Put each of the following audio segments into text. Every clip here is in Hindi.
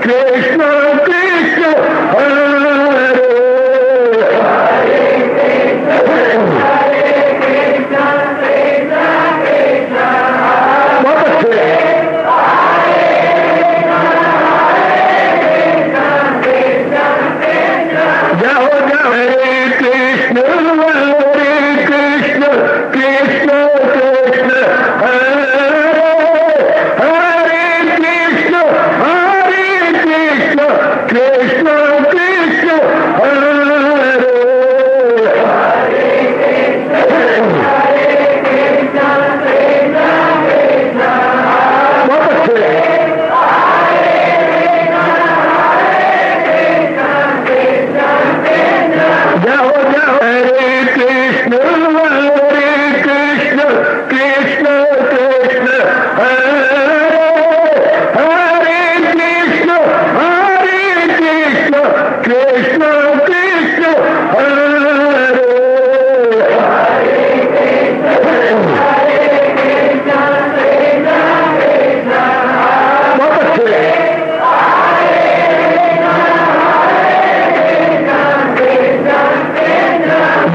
कृष्ण कृष्ण हरे बहुत अच्छे जाओ जाओ हरे कृष्ण कृष्ण कृष्ण हरे हरे कृष्ण कृष्ण कृष्ण हरे बहुत अच्छे जाओ जाओ हरे कृष्ण कृष्ण कृष्ण हरे हरे कृष्ण कृष्ण कृष्ण हरे बहुत अच्छे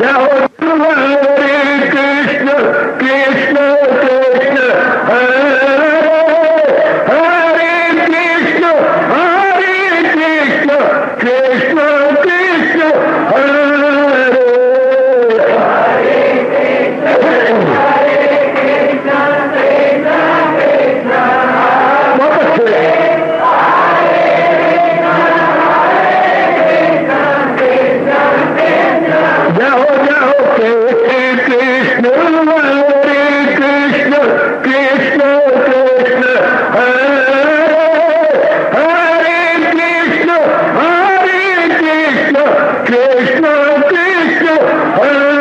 जाओ हरे कृष्ण कृष्ण हरे हरे कृष्ण कृष्ण कृष्ण हरे बहुत अच्छे जाओ जाओ हरे कृष्ण कृष्ण कृष्ण हरे हरे कृष्ण कृष्ण कृष्ण हरे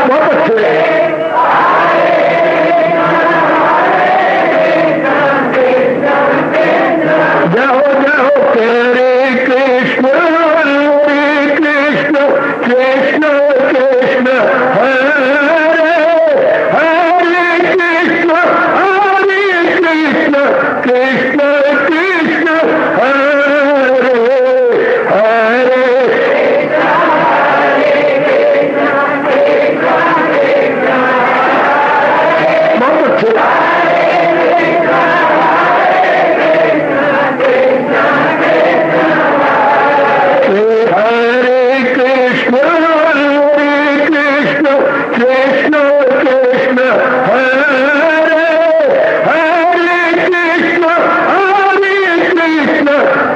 बहुत अच्छे जाओ जाओ हरे कृष्ण कृष्ण हरे हरे कृष्ण कृष्ण हरे हरे बहुत अच्छे हरे कृष्ण कृष्ण हरे हरे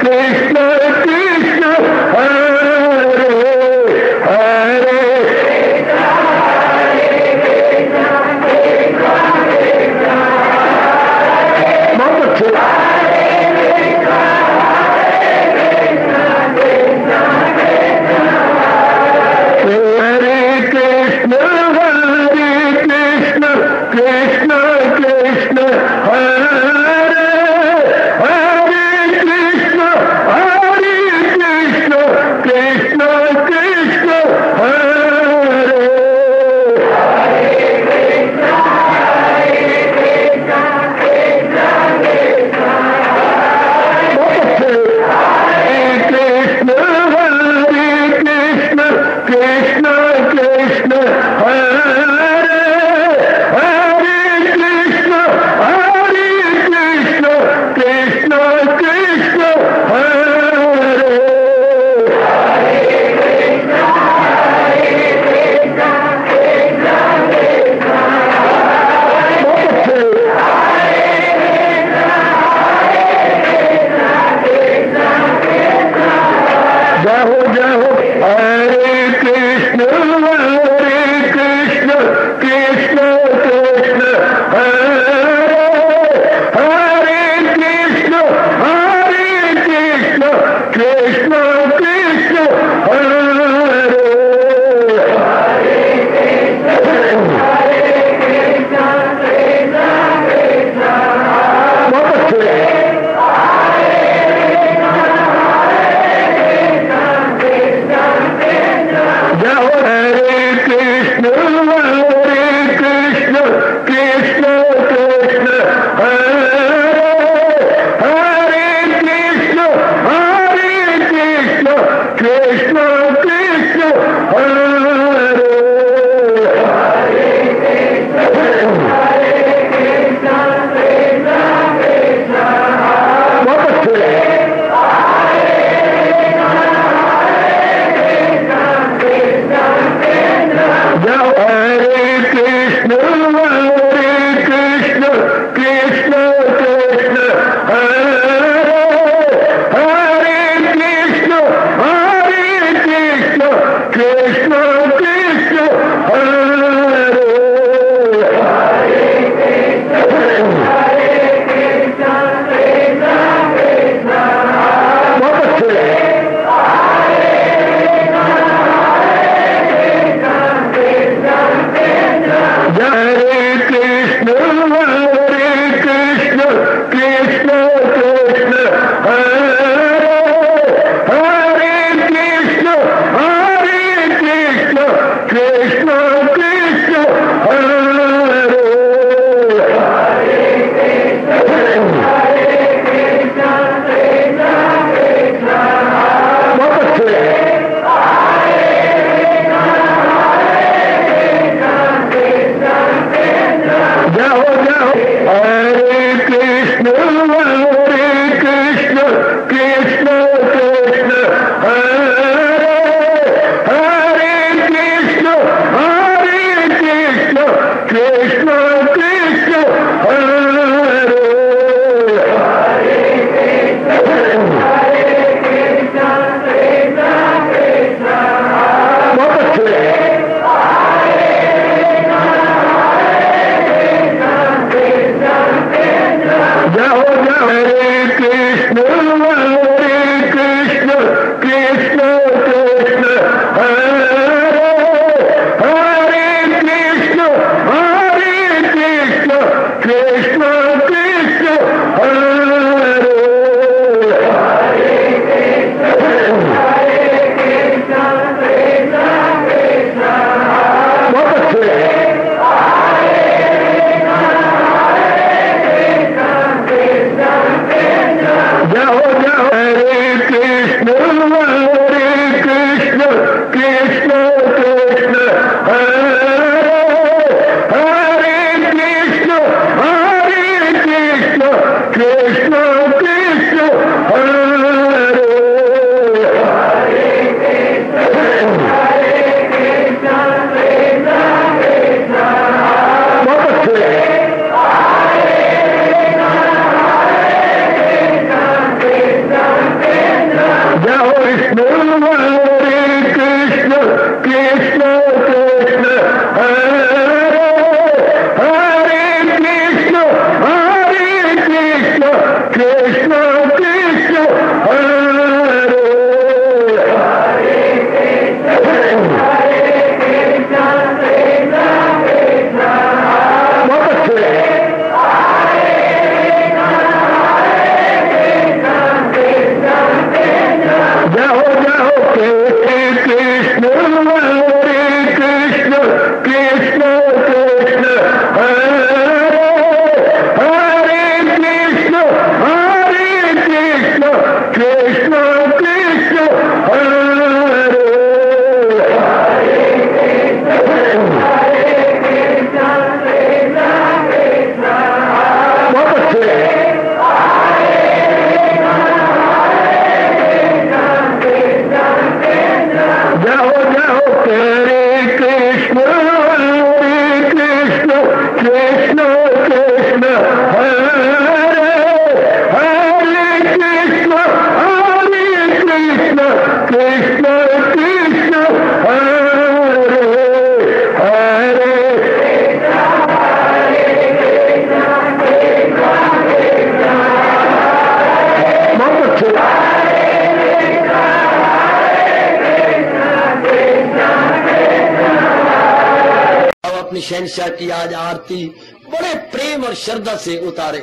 कृष्ण कृष्ण हरे हरे जाओ जाओ हरे कृष्ण कृष्ण कृष्ण हरे हरे कृष्ण कृष्ण कृष्ण हरे बहुत अच्छे जाओ जाओ हरे कृष्ण कृष्ण कृष्ण हरे हरे कृष्ण कृष्ण हरे बहुत अच्छे जाओ जाओ हरे कृष्ण कृष्ण कृष्ण हरे हरे कृष्ण कृष्ण हरे बहुत अच्छे जाओ विष्णु हरे कृष्ण कृष्ण हरे हरे कृष्ण कृष्ण हरे बहुत अच्छे जाओ जाओ कृष्ण कृष्ण कृष्ण हरे हरे कृष्ण कृष्ण हरे बहुत अच्छे जाओ जाओ हरे कृष्ण कृष्ण हरे हरे कृष्ण कृष्ण हरे हरे बहुत अच्छे अपनी शहनशाह की आज आरती बड़े प्रेम और श्रद्धा से उतारे।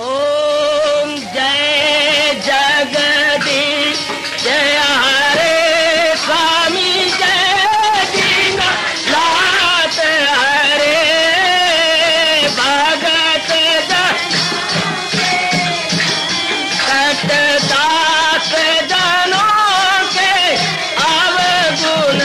ओम जय जगदीश जय हरे स्वामी जय दीनानाथ हरे भगत दास जनों के अवगुण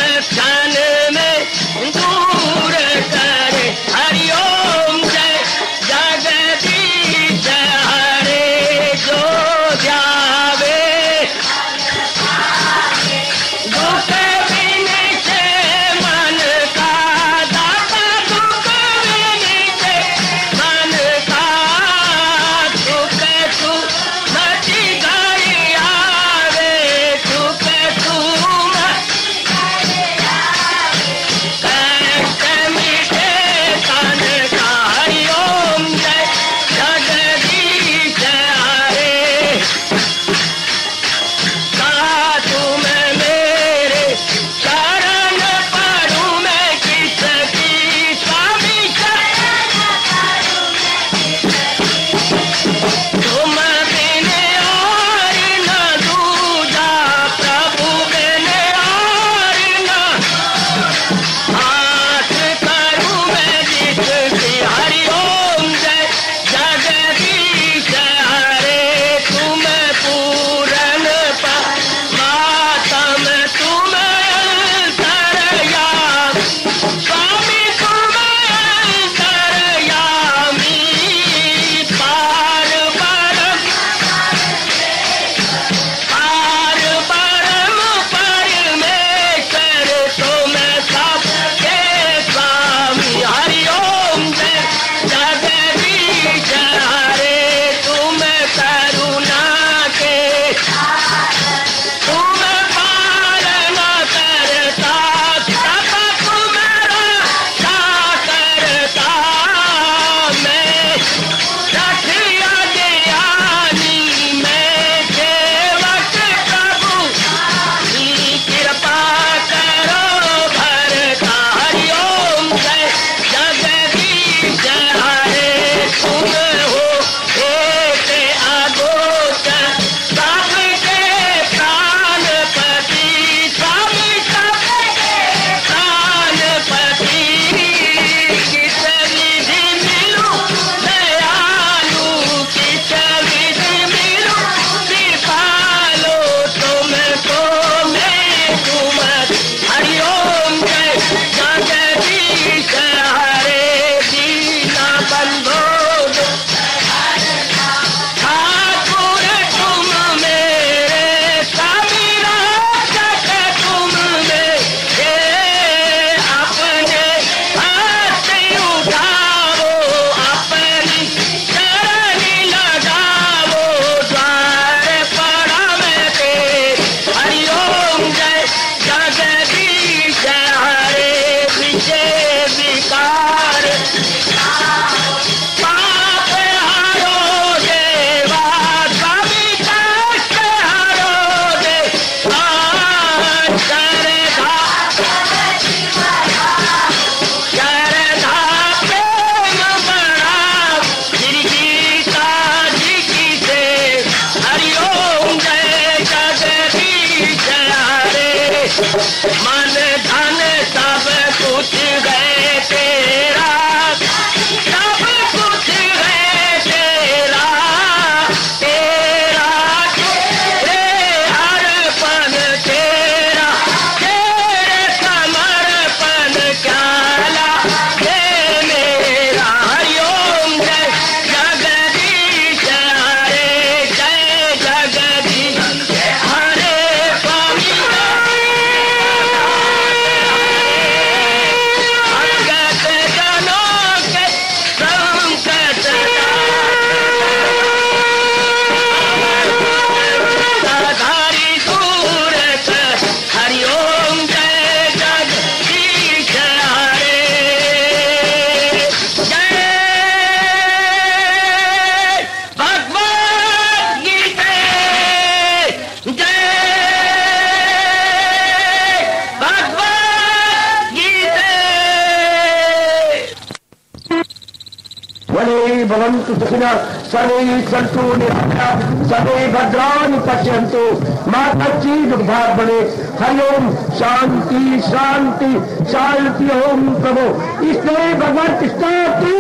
भवन्तु सुखिनः सर्वे सन्तु निरामयाः सर्वे भद्राणि पश्यन्तु मा कश्चित् दुःखात् भवेत्। हरि ओम शांति शांति शांति। ओम प्रभु इसलिए भगवान कृष्ण की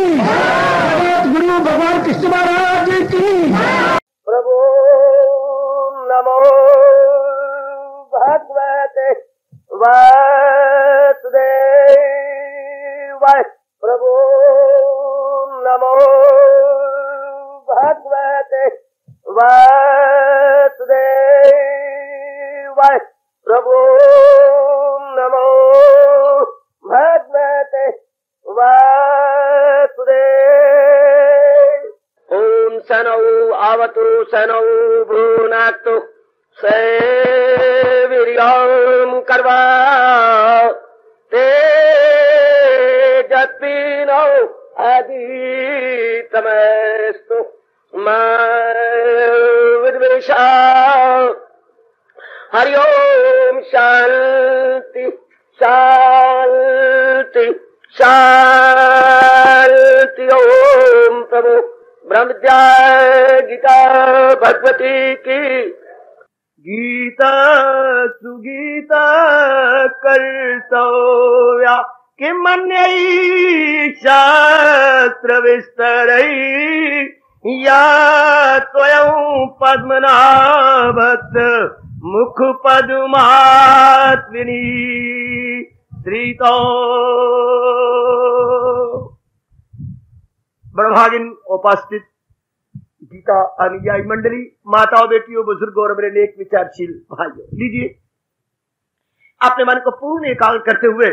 गुरु भगवान कृष्ण महाराज की प्रभु नमो भगवते वासुदेवाय। प्रभु नमो भगवते वासुदेवाय। प्रभु नमो भगवते वासुदेवाय। ओम सनौ आवतु सनौ भुनाक्तु सेवीर्यं कर्वा तेजस्विनो अधीतमस्तु मा विद्वेषा। हरि ओम शांति शांति शांति। ओम प्रभु ब्रह्म विद्या गीता भगवती की। गीता सुगीता कर्तव्या किमन्यै शास्त्र विस्तरै या त्वयं पद्मनाभत् मुख पद्मात्मिनी श्रीतो। ब्रह्मागिन उपस्थित गीता अनुयायी मंडली, माताओं, बेटियों, बुजुर्गों और मेरे नेक विचारशील भाइयों, लीजिए अपने मन को पूर्ण एकाग्र करते हुए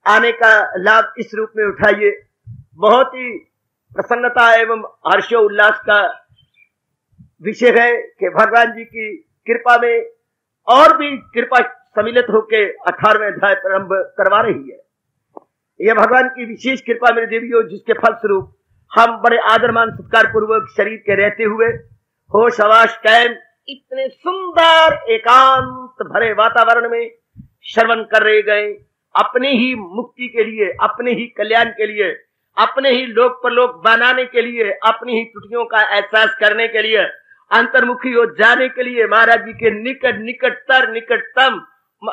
आने का लाभ इस रूप में उठाइए। बहुत ही प्रसन्नता एवं हर्षोल्लास का विषय है कि भगवान जी की कृपा में और भी कृपा सम्मिलित होकर 18वें अध्याय प्रारंभ करवा रही है। यह भगवान की विशेष कृपा मेरे देवियों, जिसके फलस्वरूप हम बड़े आदर मान सत्कार पूर्वक शरीर के रहते हुए होश हवास कायम इतने सुंदर एकांत भरे वातावरण में श्रवण कर रहे गए। अपने ही मुक्ति के लिए, अपने ही कल्याण के लिए, अपने ही लोक परलोक बनाने के लिए, अपनी ही त्रुटियों का एहसास करने के लिए, अंतर्मुखी हो जाने के लिए, महाराज जी के निकटतम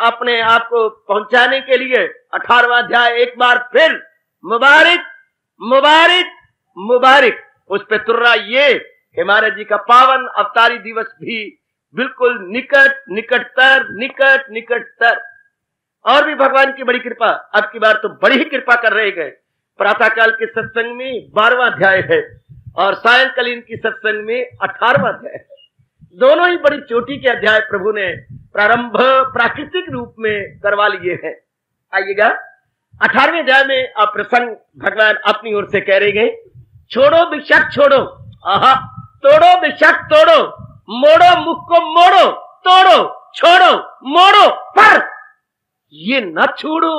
अपने आप को पहुंचाने के लिए 18वां अध्याय एक बार फिर मुबारक मुबारक मुबारक। उस पे तुर्रा ये कि महाराज जी का पावन अवतारी दिवस भी बिल्कुल निकटतर। और भी भगवान की बड़ी कृपा, अब की बार तो बड़ी ही कृपा कर रहे गए। प्रातःकाल के सत्संग में 12वां अध्याय है और सायंकालीन की सत्संग में 18वां अध्याय है। दोनों ही बड़ी चोटी के अध्याय प्रभु ने प्रारंभ प्राकृतिक रूप में करवा लिए हैं। आइएगा 18वें अध्याय में आप प्रसंग भगवान अपनी ओर से कह रहे गए, छोड़ो विषाक्त छोड़ो, आहा, तोड़ो विषाक्त तोड़ो, मोड़ो मुख को मोड़ो, तोड़ो छोड़ो मोड़ो, पर ये न छोड़ो,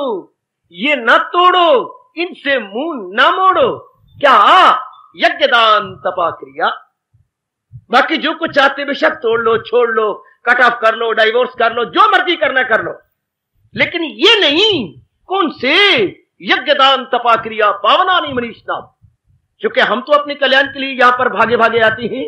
ये न तोड़ो, इनसे मुंह न मोड़ो। क्या यज्ञदान तपा क्रिया। बाकी जो कुछ चाहते बेशक तोड़ लो, छोड़ लो, कट ऑफ कर लो, डाइवोर्स कर लो, जो मर्जी करना कर लो, लेकिन ये नहीं। कौन से यज्ञदान तपा क्रिया पावनानि मनीषा। क्योंकि हम तो अपने कल्याण के लिए यहां पर भागे भागे आते हैं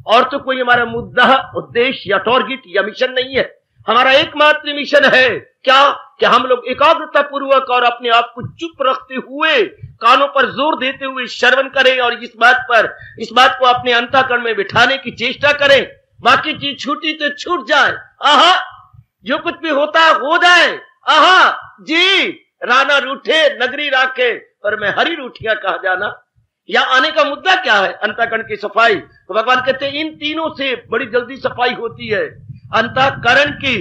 और तो कोई हमारा मुद्दा, उद्देश्य या टारगेट या मिशन नहीं है। हमारा एकमात्र मिशन है क्या कि हम लोग एकाग्रता पूर्वक और अपने आप को चुप रखते हुए, कानों पर जोर देते हुए श्रवण करें और इस बात को अपने अंतःकरण में बिठाने की चेष्टा करें। बाकी चीज छूटी तो छूट जाए, आहा, जो कुछ भी होता है हो जाए, आहा जी। राणा रूठे नगरी राखे, पर मैं हरी रूठिया कहा जाना। या आने का मुद्दा क्या है? अंतःकरण की सफाई। तो भगवान कहते हैं इन तीनों से बड़ी जल्दी सफाई होती है। अंतःकरण की,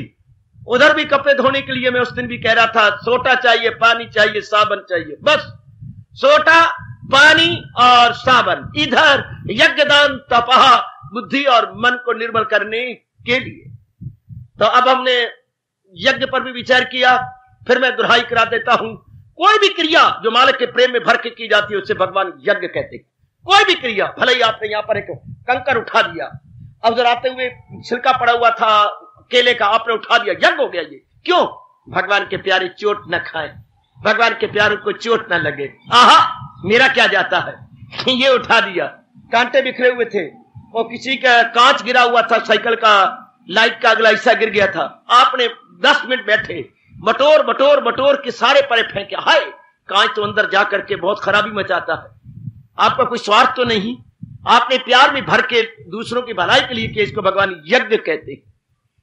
उधर भी कपड़े धोने के लिए मैं उस दिन भी कह रहा था, सोटा चाहिए, पानी चाहिए, साबन चाहिए, बस सोटा, पानी और साबन। इधर यज्ञदान तपहा, बुद्धि और मन को निर्मल करने के लिए। तो अब हमने यज्ञ पर भी विचार किया, फिर मैं दोहराई करा देता हूं। कोई भी क्रिया जो मालिक के प्रेम में भर के की जाती है उसे भगवान यज्ञ कहते हैं। कोई भी क्रिया, भले ही आपने यहां पर एक कंकर उठा दिया, अब जरा आते हुए छिलका पड़ा हुआ था केले का, आपने उठा दिया, यज्ञ हो गया ये। क्यों? भगवान के प्यारे चोट न खाएं, भगवान के प्यारों को चोट न लगे। आहा, मेरा क्या जाता है, ये उठा दिया, कांटे बिखरे हुए थे, वो किसी का कांच गिरा हुआ था, साइकिल का लाइट का अगला हिस्सा गिर गया था। आपने 10 मिनट बैठे, बटोर बटोर बटोर के सारे परे फेंके। हाय, कांच तो अंदर जा करके बहुत खराबी मचाता है। आपका कोई स्वार्थ तो नहीं, आपने प्यार में भर के दूसरों की भलाई के लिए किया, इसको भगवान यज्ञ कहते हैं।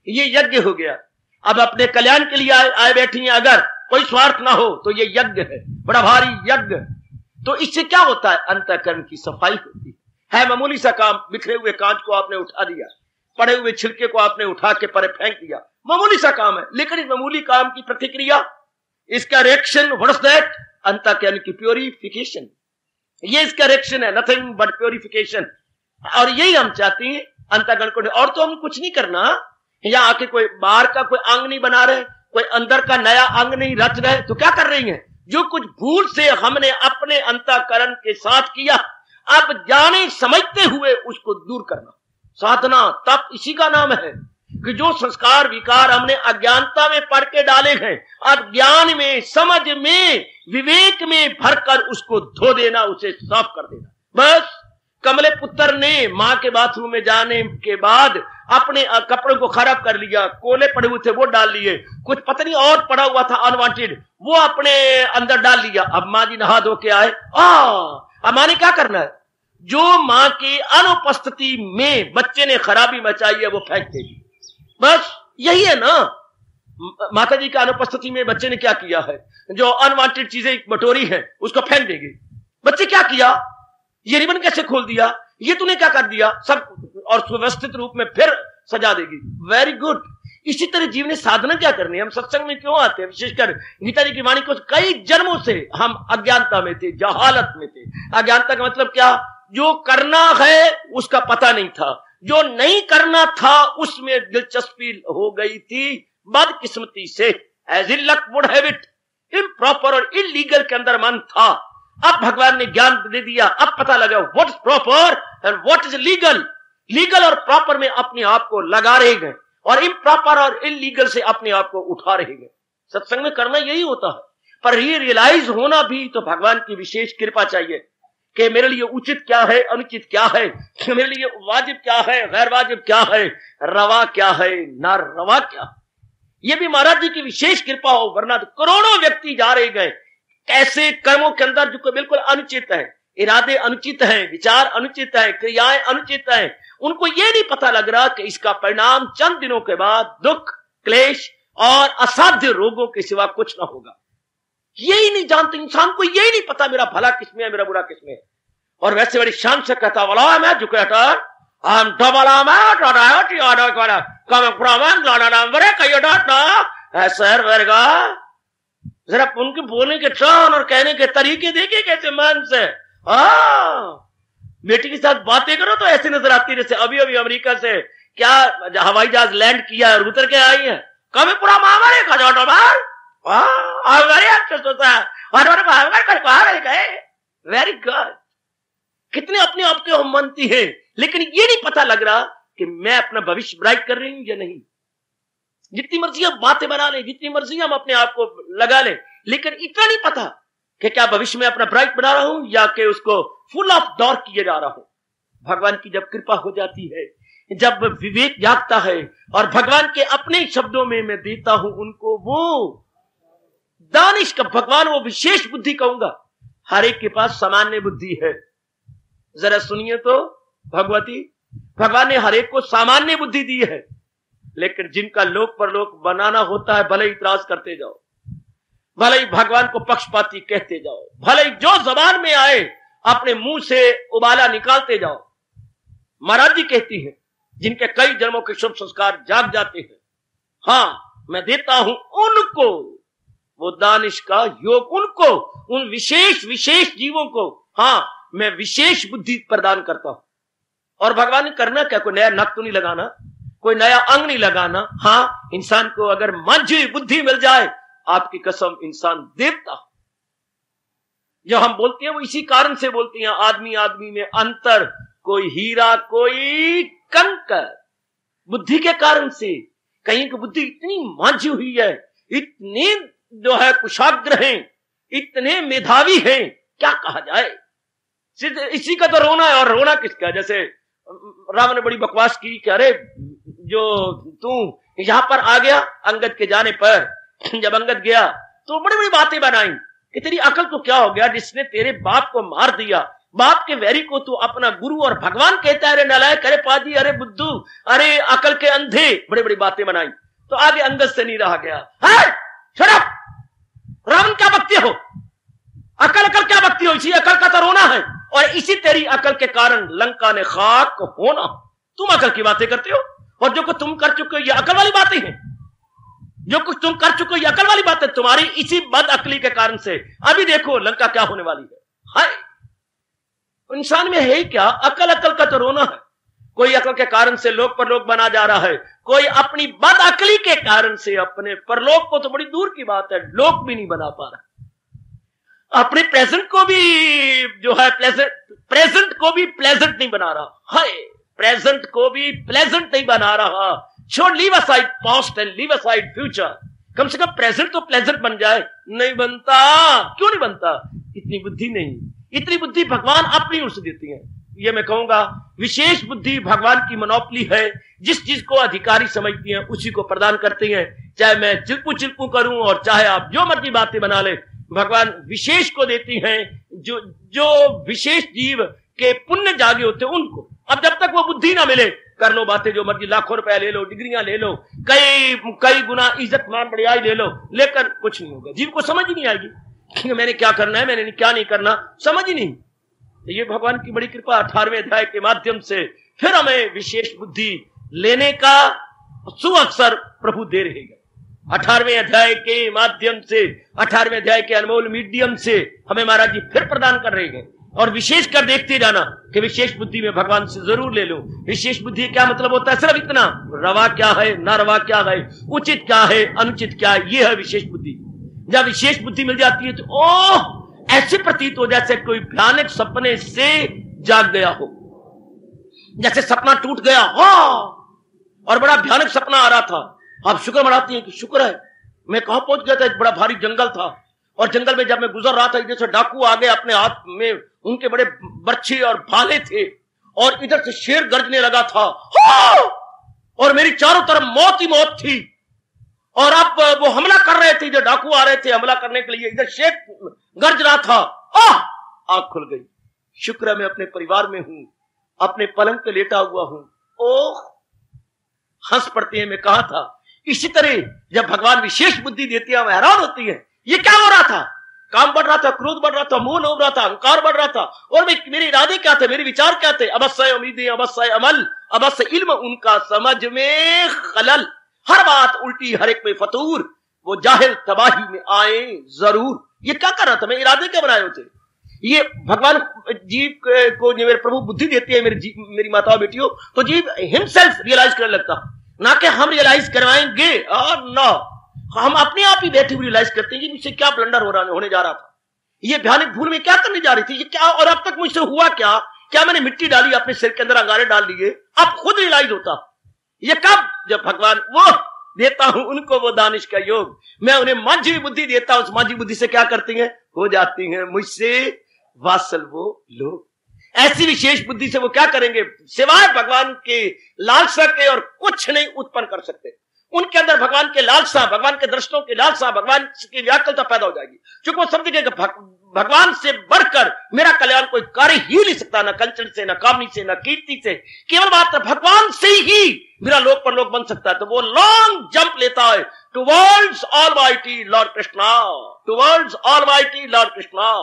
ये यज्ञ हो गया। अब अपने कल्याण के लिए आए बैठी हैं, अगर कोई स्वार्थ ना हो तो ये यज्ञ है, बड़ा भारी यज्ञ। तो इससे क्या होता है? अंतःकरण की सफाई होती है। मामूली सा काम, बिखरे हुए कांच को आपने उठा दिया, पड़े हुए छिलके को आपने उठा के परे फेंक दिया, मामूली सा काम है, लेकिन इस मामूली काम की प्रतिक्रिया, इसका रिएक्शन, व्हाट इज दैट? अंतःकरण की प्योरिफिकेशन। ये इसका रिएक्शन है, नथिंग बट प्योरिफिकेशन। और यही हम चाहते हैं अंतःकरण को। और तो हम कुछ नहीं करना, यहाँ आके कोई बाहर का कोई अंग नहीं बना रहे, कोई अंदर का नया अंग नहीं रच रहे। तो क्या कर रही हैं? जो कुछ भूल से हमने अपने अंतःकरण के साथ किया, अब जाने समझते हुए उसको दूर करना। साधना, तप, इसी का नाम है कि जो संस्कार विकार हमने अज्ञानता में पढ़ के डाले हैं, अब ज्ञान में, समझ में, विवेक में भरकर उसको धो देना, उसे साफ कर देना। बस कमले पुत्र ने मां के बाथरूम में जाने के बाद अपने कपड़ों को खराब कर लिया, कोले पड़े हुए थे वो डाल लिए, कुछ पता नहीं और पड़ा हुआ था अनवांटेड, वो अपने अंदर डाल लिया। अब मां जी नहा धो के आए, अब मां ने क्या करना है? जो मां की अनुपस्थिति में बच्चे ने खराबी मचाई है वो फेंक देगी। बस यही है ना। माता जी की अनुपस्थिति में बच्चे ने क्या किया है? जो अनवांटेड चीजें बटोरी है उसको फेंक देगी। बच्चे क्या किया? ये रिबन कैसे खोल दिया, ये तूने क्या कर दिया, सब और सुव्यवस्थित रूप में फिर सजा देगी। Very good. इसी तरह जीवन में साधना क्या करनी है? हम सत्संग में क्यों आते हैं? विशेषकर गीता जी की वाणी को, कई जन्मों से हम अज्ञानता में थे, जहालत में थे। अज्ञानता का मतलब क्या? जो करना है उसका पता नहीं था, जो नहीं करना था उसमें दिलचस्पी हो गई थी बदकिस्मती से। As in luck would have it, improper और इलीगल के अंदर मन था। अब भगवान ने ज्ञान दे दिया, अब पता लगा what is proper and what is legal. Legal और प्रॉपर में अपने आप को लगा रहे गए और इम्प्रॉपर और इलीगल से अपने आप को उठा रहे गए। सत्संग में करना यही होता है। पर ये रियलाइज होना भी तो भगवान की विशेष कृपा चाहिए कि मेरे लिए उचित क्या है, अनुचित क्या है, मेरे लिए वाजिब क्या है, गैर वाजिब क्या है, रवा क्या है, ना रवा क्या। ये भी महाराज जी की विशेष कृपा हो, वरना तो करोड़ों व्यक्ति जा रहे गए ऐसे कर्मों के अंदर जो बिल्कुल अनुचित है, इरादे अनुचित हैं, विचार अनुचित है, क्रियाएं अनुचित हैं। उनको ये नहीं पता लग रहा कि इसका परिणाम चंद दिनों के बाद दुख, क्लेश और असाध्य रोगों के सिवा कुछ ना होगा। यही नहीं जानते, इंसान को यही नहीं पता मेरा भला किसमें है, मेरा बुरा किसमें है। और वैसे बड़ी शान से कहता बोला मैं जुकेटर I'm double amount or out you are coming from England बड़े कई डाटा सर वर्गा। जरा उनके बोलने के टर्न और कहने के तरीके देखिए कैसे मन से। बेटी के साथ बातें करो तो ऐसे नजर आती जैसे अभी अभी अमेरिका से क्या हवाई जहाज लैंड किया और उतर के आई है। कभी पूरा महामारी का जोटो बार वेरी गुड। कितने अपने आप के हम मानती हैं, लेकिन ये नहीं पता लग रहा कि मैं अपना भविष्य ब्राइट कर रही हूं या नहीं। जितनी मर्जी हम बातें बना लें, जितनी मर्जी हम अपने आप को लगा लें, लेकिन इतना नहीं पता कि क्या भविष्य में अपना ब्राइट बना रहा हूं या कि उसको फुल ऑफ डार्क किए जा रहा हूं। भगवान की जब कृपा हो जाती है, जब विवेक जागता है और भगवान के अपने शब्दों में मैं देता हूं उनको वो दानिश का, भगवान वो विशेष बुद्धि कहूंगा। हर एक के पास सामान्य बुद्धि है। जरा सुनिए तो भगवती, भगवान ने हर एक को सामान्य बुद्धि दी है, लेकिन जिनका लोक परलोक बनाना होता है, भले ही इतराज करते जाओ, भले ही भगवान को पक्षपाती कहते जाओ, भले ही जो जबान में आए अपने मुंह से उबाला निकालते जाओ। महाराज जी कहती है जिनके कई जन्मों के शुभ संस्कार जाग जाते हैं, हाँ मैं देता हूं उनको वो दानिश का योग, उनको उन विशेष जीवों को हाँ मैं विशेष बुद्धि प्रदान करता हूं। और भगवान ने करना क्या? कोई नया नक तो नहीं लगाना, कोई नया अंग नहीं लगाना। हाँ, इंसान को अगर मंझी बुद्धि मिल जाए, आपकी कसम इंसान देवता। जो हम बोलते हैं वो इसी कारण से बोलते हैं, आदमी आदमी में अंतर, कोई हीरा कोई कंकर, बुद्धि के कारण से। कहीं की बुद्धि इतनी मांझी हुई है, इतने जो है कुशाग्र हैं, इतने मेधावी हैं, क्या कहा जाए। इसी का तो रोना है। और रोना किसका? जैसे रावण ने बड़ी बकवास की कि अरे जो तू यहां पर आ गया अंगद के जाने पर, जब अंगद गया तो बड़ी बड़ी बातें बनाई कि तेरी अकल तो क्या हो गया जिसने तेरे बाप को मार दिया, बाप के वैरी को तू अपना गुरु और भगवान कहता है, अरे नालायक, अरे पाजी, अरे बुद्धू, अरे अकल के अंधे, बड़ी बड़ी बातें बनाई। तो आगे अंगद से नहीं रहा गया। शराब, रावण क्या बकते हो, अकल क्या बकती हो, इसी अकल का तो रोना है। और इसी तेरी अकल के कारण लंका ने खाक होना। तुम अकल की बातें करते हो और जो कुछ तुम कर चुके हो ये अकल वाली बातें हैं। जो कुछ तुम कर चुके हो ये अकल वाली बातें तुम्हारी इसी बद अकली के कारण से। अभी देखो लंका क्या होने वाली है। हाय, इंसान में है ही क्या, अकल का तो रोना है। कोई अकल के कारण से लोक परलोक बना जा रहा है, कोई अपनी बद अकली के कारण से अपने परलोक को तो बड़ी दूर की बात है लोक भी नहीं बना पा रहा, अपने प्रेजेंट को भी जो है प्रेजेंट को भी प्लेजेंट नहीं बना रहा। हाय, प्रेजेंट को भी प्लेजेंट नहीं बना रहा। छोड़, leave aside past and leave aside future. कम से कम प्रेजेंट तो प्लेजेंट बन जाए। नहीं बनता। क्यों नहीं बनता? इतनी बुद्धि नहीं। इतनी बुद्धि भगवान अपनी ओर से देती है। ये मैं कहूंगा विशेष बुद्धि भगवान की मोनोपोली है। जिस चीज को अधिकारी समझती हैं उसी को प्रदान करती हैं। चाहे मैं चिल्पू करूं और चाहे आप जो मर्जी बातें बना ले, भगवान विशेष को देती हैं। जो विशेष जीव के पुण्य जागे होते हैं उनको। अब जब तक वो बुद्धि ना मिले, कर लो बातें जो मर्जी, लाखों रुपया ले लो, डिग्रियां ले लो, कई गुना इज्जत मान बढ़ियाई ले लो, लेकर कुछ नहीं होगा। जीव को समझ ही नहीं आएगी मैंने क्या करना है, मैंने क्या नहीं करना, समझ ही नहीं। तो ये भगवान की बड़ी कृपा 18वें अध्याय के माध्यम से फिर हमें विशेष बुद्धि लेने का सुअवसर प्रभु दे रहे हैं। 18वें अध्याय के माध्यम से, 18वें अध्याय के अनमोल मीडियम से हमें महाराज जी फिर प्रदान कर रहे हैं। और विशेष कर देखते जाना कि विशेष बुद्धि में भगवान से जरूर ले लो। विशेष बुद्धि क्या मतलब होता है? सिर्फ इतना, रवा क्या है, ना रवा क्या है, उचित क्या है, अनुचित क्या है, ये है विशेष बुद्धि। जब विशेष बुद्धि मिल जाती है तो ओह, ऐसे प्रतीत हो जैसे कोई भयानक सपने से जाग गया हो, जैसे सपना टूट गया हो और बड़ा भयानक सपना आ रहा था। आप शुक्र मनाती हैं कि शुक्र है मैं कहां पहुंच गया था। एक बड़ा भारी जंगल था और जंगल में जब मैं गुजर रहा था इधर से डाकू आ गए, अपने हाथ में उनके बड़े बर्छी और भाले थे और इधर से शेर गरजने लगा था और मेरी चारों तरफ मौत ही मौत थी। और अब वो हमला कर रहे थे, जो डाकू आ रहे थे हमला करने के लिए, इधर शेर गरज रहा था। आंख खुल गई। शुक्र है मैं अपने परिवार में हूं, अपने पलंग पे लेटा हुआ हूं। ओह, हंस पड़ती है। मैं कहा था इसी तरह जब भगवान विशेष बुद्धि देती है हम हैरान होती है। ये क्या हो रहा था? काम बढ़ रहा था, क्रोध बढ़ रहा था, मोह लोभ रहा था, अहंकार बढ़ रहा था। और मेरे इरादे क्या थे, मेरे विचार क्या थे? अवश्य उम्मीदें, अवश्य अमल, अवश्य इल्म, उनका समझ में खलल, हर बात उल्टी, हर एक में फतूर, वो जाहिल तबाही में आए जरूर। ये क्या कर रहा था? मैं इरादे क्या बनाए होते? ये भगवान जीव को मेरे प्रभु बुद्धि देती है मेरी माताओं बेटियों, तो जीव हिमसेल्फ रियलाइज करने लगता, ना कि हम रियलाइज करवाएंगे। और ना, हम अपने आप ही बैठे हुए रियलाइज करते हैं कि मुझसे क्या ब्लंडर होने जा रहा था, ये भयानक भूल में क्या करने जा रही थी, ये क्या, और अब तक मुझसे हुआ क्या मैंने मिट्टी डाली, अपने सिर के अंदर अंगारे डाल दिए। अब खुद रियलाइज होता। ये कब? जब भगवान वो देता हूं उनको वो दानिश का योग, मैं उन्हें माझी बुद्धि देता हूं। उस माझी बुद्धि से क्या करती हैं? हो जाती हैं मुझसे वात्सल वो लोग। ऐसी विशेष बुद्धि से वो क्या करेंगे? सिवाय भगवान के लालसा के और कुछ नहीं उत्पन्न कर सकते। उनके अंदर भगवान के लालसा, भगवान के दर्शनों की लालसा, भगवान की व्याकुलता पैदा हो जाएगी। क्योंकि वो समझेंगे कि भगवान से बढ़कर मेरा कल्याण कोई कार्य ही नहीं सकता, न कंचन से, न कामनी से, न कीर्ति से, केवल मात्र भगवान से ही मेरा लोक परलोक बन सकता है। तो वो लॉन्ग जंप लेता है towards almighty Lord Krishna, towards almighty Lord Krishna.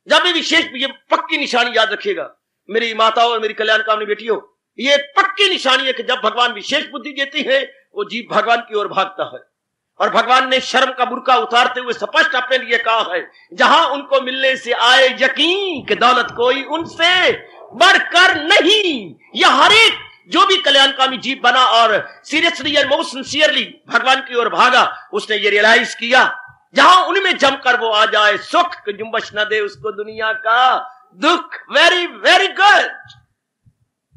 जब भी विशेष, ये पक्की निशानी याद रखिएगा मेरी माताओं और मेरी कल्याण कामनी बेटियों, ये पक्की निशानी है कि जब भगवान विशेष बुद्धि देती है वो जीव भगवान की ओर भागता है। और भगवान ने शर्म का बुर्का उतारते हुए स्पष्ट अपने लिए कहा है, जहां उनको मिलने से आए यकीन कि दौलत कोई उनसे बढ़कर नहीं। यह हर एक जो भी कल्याणकामी जीव बना और सीरियसली एंड मोस्ट सिंसियरली भगवान की ओर भागा, उसने ये रियलाइज किया जहां उनमें जमकर वो आ जाए, सुख जुम्बश न दे उसको दुनिया का दुख। Very very good.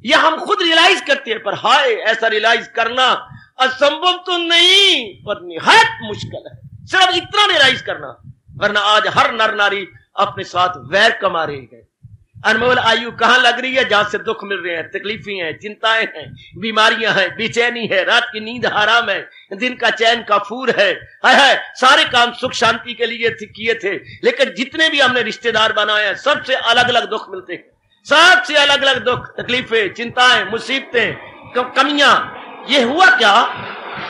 ये हम खुद रियलाइज करते हैं, पर हाय, ऐसा रियलाइज करना असंभव तो नहीं पर निहायत मुश्किल है। सिर्फ इतना रियलाइज करना, वरना आज हर नर नारी अपने साथ वैर कमा रहे हैं। अनमोल आयु कहां लग रही है? जहां से दुख मिल रहे हैं, तकलीफें हैं, चिंताएं हैं, बीमारियां हैं, बेचैनी है, रात की नींद हराम है, दिन का चैन काफूर है। सारे काम सुख शांति के लिए किए थे, लेकिन जितने भी हमने रिश्तेदार बनाए हैं सबसे अलग अलग दुख मिलते हैं, सबसे अलग अलग दुख, तकलीफें, चिंताएं, मुसीबतें, कमियां। ये हुआ क्या?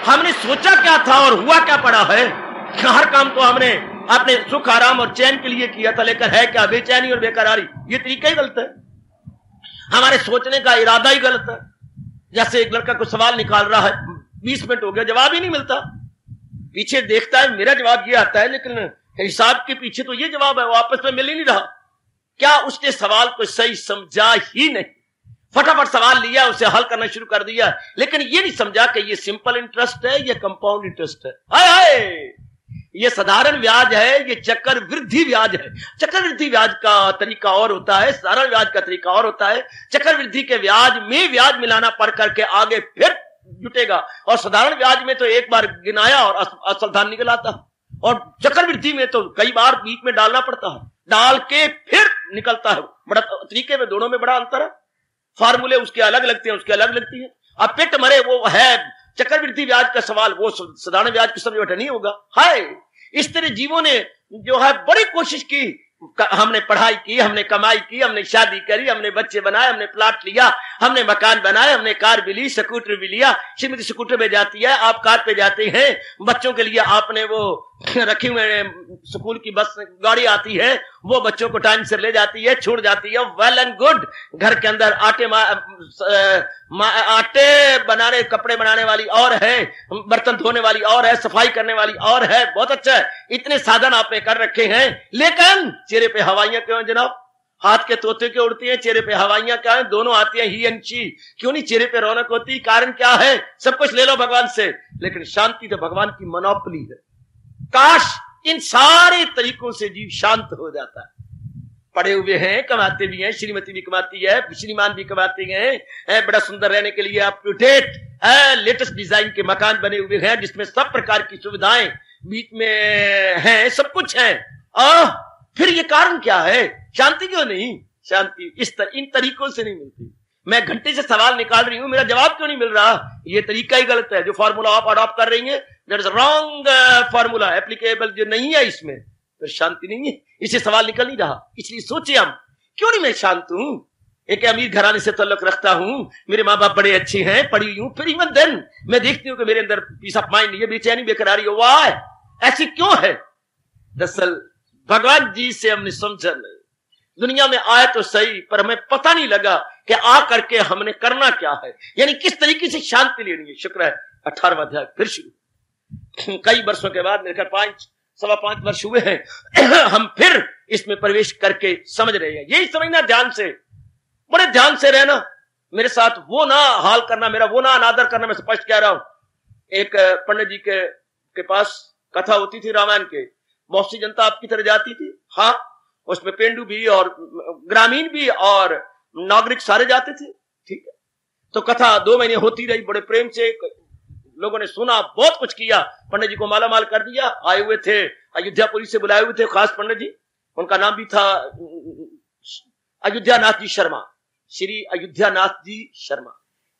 हमने सोचा क्या था और हुआ क्या पड़ा है? हर काम तो हमने अपने सुख आराम और चैन के लिए किया था, लेकर है क्या? बेचैनी और बेकरारी। ये तरीका ही गलत है, हमारे सोचने का इरादा ही गलत है। जैसे एक लड़का कुछ सवाल निकाल रहा है, 20 मिनट हो गया, जवाब ही नहीं मिलता, पीछे देखता है मेरा जवाब ये आता है, लेकिन हिसाब के पीछे तो ये जवाब है, वो आपस में मिल ही नहीं रहा। क्या उसने सवाल को सही समझा ही नहीं, फटाफट सवाल लिया, उसे हल करना शुरू कर दिया, लेकिन ये नहीं समझा कि ये सिंपल इंटरेस्ट है, ये कंपाउंड इंटरेस्ट है। हाय हाय, ये साधारण ब्याज है, ये चक्रवृद्धि ब्याज है। चक्रवृद्धि ब्याज का तरीका और होता है, साधारण ब्याज का तरीका और होता है। चक्रवृद्धि के ब्याज में ब्याज मिलाना पड़ करके आगे फिर जुटेगा, और साधारण ब्याज में तो एक बार गिनाया और असल धन निकल आता, और चक्रवृद्धि में तो कई बार बीच में डालना पड़ता है, डाल के फिर निकलता है। बड़ा तरीके में दोनों में बड़ा अंतर है, फार्मूले उसके अलग लगते हैं, उसके अलग लगती है। अब पेट मरे वो है चक्रवृद्धि ब्याज का सवाल, वो साधारण ब्याज की समझ नहीं होगा। हाय, इस तरह जीवों ने जो है बड़ी कोशिश की, हमने पढ़ाई की, हमने कमाई की, हमने शादी करी, हमने बच्चे बनाए, हमने प्लाट लिया, हमने मकान बनाए, हमने कार भी ली, स्कूटर भी लिया। श्रीमती स्कूटर पे जाती है, आप कार पे जाते हैं, बच्चों के लिए आपने वो रखी हुए स्कूल की बस गाड़ी आती है, वो बच्चों को टाइम से ले जाती है, छोड़ जाती है, वेल एंड गुड। घर के अंदर आटे बनाने, कपड़े बनाने वाली और है, बर्तन धोने वाली और है, सफाई करने वाली और है, बहुत अच्छा है, इतने साधन आपने कर रखे हैं, लेकिन चेहरे पे हवाइयां क्यों जनाब? हाथ के तोते क्यों उड़ती हैं, चेहरे पे हवाइयां क्या है? दोनों आती हैं ही एंड शी, क्यों नहीं चेहरे पे रौनक होती? कारण क्या है? सब कुछ ले लो भगवान से, लेकिन शांति तो भगवान की मोनोपोली है। काश इन सारे तरीकों से जीव शांत हो जाता है। पड़े हुए हैं, कमाते भी हैं, श्रीमती भी कमाती है, श्रीमान भी कमाते हैं, बड़ा सुंदर रहने के लिए up to date latest design के मकान बने हुए हैं, जिसमें सब प्रकार की सुविधाएं बीच में हैं, सब कुछ है। फिर ये कारण क्या है? शांति क्यों नहीं? शांति इन तरीकों से नहीं मिलती। मैं घंटे से सवाल निकाल रही हूं, मेरा जवाब क्यों नहीं मिल रहा? ये तरीका ही गलत है। जो फॉर्मूला आप अडॉप्ट कर रही हैं, that is wrong formula, applicable जो नहीं है इसमें, फिर शांति नहीं है, इससे सवाल निकल नहीं रहा। इसलिए सोचे हम, क्यों नहीं मैं शांत हूं? एक अमीर घराने से ताल्लुक रखता हूं, मेरे माँ बाप बड़े अच्छे हैं, पढ़ी हूं, फिर इवन देन मैं देखती हूं कि मेरे अंदर पीस ऑफ माइंड नहीं है, बेचैनी बेकरारी हो, वाह ऐसी क्यों है? दरअसल भगवान जी से हमने समझा नहीं। दुनिया में आए तो सही, पर हमें पता नहीं लगा कि आ करके हमने करना क्या है, यानी किस तरीके से शांति लेनी है। शुक्र है 18वां अध्याय फिर शुरू, कई वर्षों के बाद, मेरे 5.25 वर्ष हुए हैं, हम फिर इसमें प्रवेश करके समझ रहे हैं। यही समझना, ध्यान से, बड़े ध्यान से रहना, मेरे साथ वो ना हाल करना, मेरा वो ना अनादर करना। मैं स्पष्ट कह रहा हूं, एक पंडित जी के पास कथा होती थी रामायण के, बहुत सी जनता आपकी तरह जाती थी, हाँ, उसमें पेंडू भी और ग्रामीण भी और नागरिक सारे जाते थे, ठीक है। तो कथा 2 महीने होती रही, बड़े प्रेम से लोगों ने सुना, बहुत कुछ किया, पंडित जी को माला माल कर दिया। आए हुए थे अयोध्यापुरी से, बुलाए हुए थे खास पंडित जी, उनका नाम भी था अयोध्यानाथ जी शर्मा, श्री अयोध्यानाथ जी शर्मा।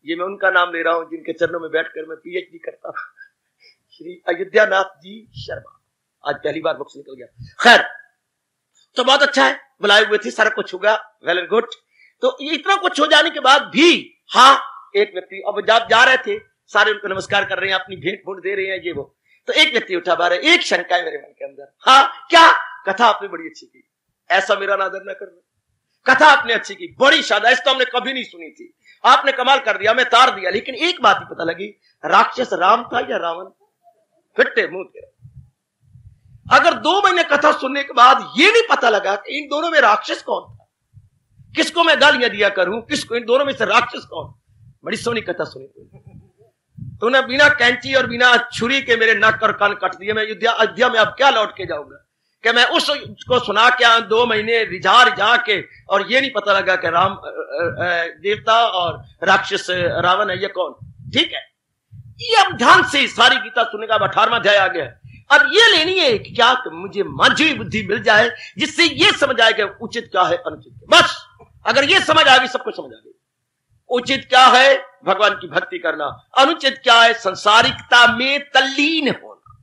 ये मैं उनका नाम ले रहा हूं जिनके चरणों में बैठकर मैं पीएचडी करता हूं, श्री अयोध्यानाथ जी शर्मा। आज पहली बार मुख से निकल गया। खैर, तो बहुत अच्छा है, बुलाए हुए थे, सारा कुछ होगा, वेल एंड गुड। तो ये इतना कुछ हो जाने के बाद भी, हाँ, एक व्यक्ति, अब जब जा रहे थे, सारे उनको नमस्कार कर रहे हैं, अपनी भेंट फूट दे रहे हैं, ये वो, तो एक व्यक्ति उठा बाहर, एक शंका है मेरे मन के अंदर, हाँ क्या? कथा आपने बड़ी अच्छी की, ऐसा मेरा अनादर न करना। कथा आपने अच्छी की, बड़ी शादाइश तो हमने कभी नहीं सुनी थी, आपने कमाल कर दिया, मैं तार दिया, लेकिन एक बात ही पता लगी, राक्षस राम था या रावण? फिट्टे मुंह तेरा। अगर 2 महीने कथा सुनने के बाद ये नहीं पता लगा कि इन दोनों में राक्षस कौन था, किसको मैं गालियां दिया करूं, किसको, इन दोनों में से राक्षस कौन? बड़ी सोनी कथा सुनी तूने, बिना कैंची और बिना छुरी के मेरे नाक और कान कट दिए। मैं अयोध्या में अब क्या लौट के जाऊंगा कि मैं उसको सुना के 2 महीने रिझा के, और ये नहीं पता लगा कि राम देवता और राक्षस रावण है, ये कौन? ठीक है, ये अब ध्यान से सारी गीता सुनने का 18वां अध्याय आ गया। अब ये लेनी है कि क्या मुझे मांझी बुद्धि मिल जाए, जिससे ये समझ आए कि उचित क्या है, अनुचित। बस अगर ये समझ आ गई, सब कुछ समझ आ गई। उचित क्या है? भगवान की भक्ति करना। अनुचित क्या है? संसारिकता में तल्लीन होना,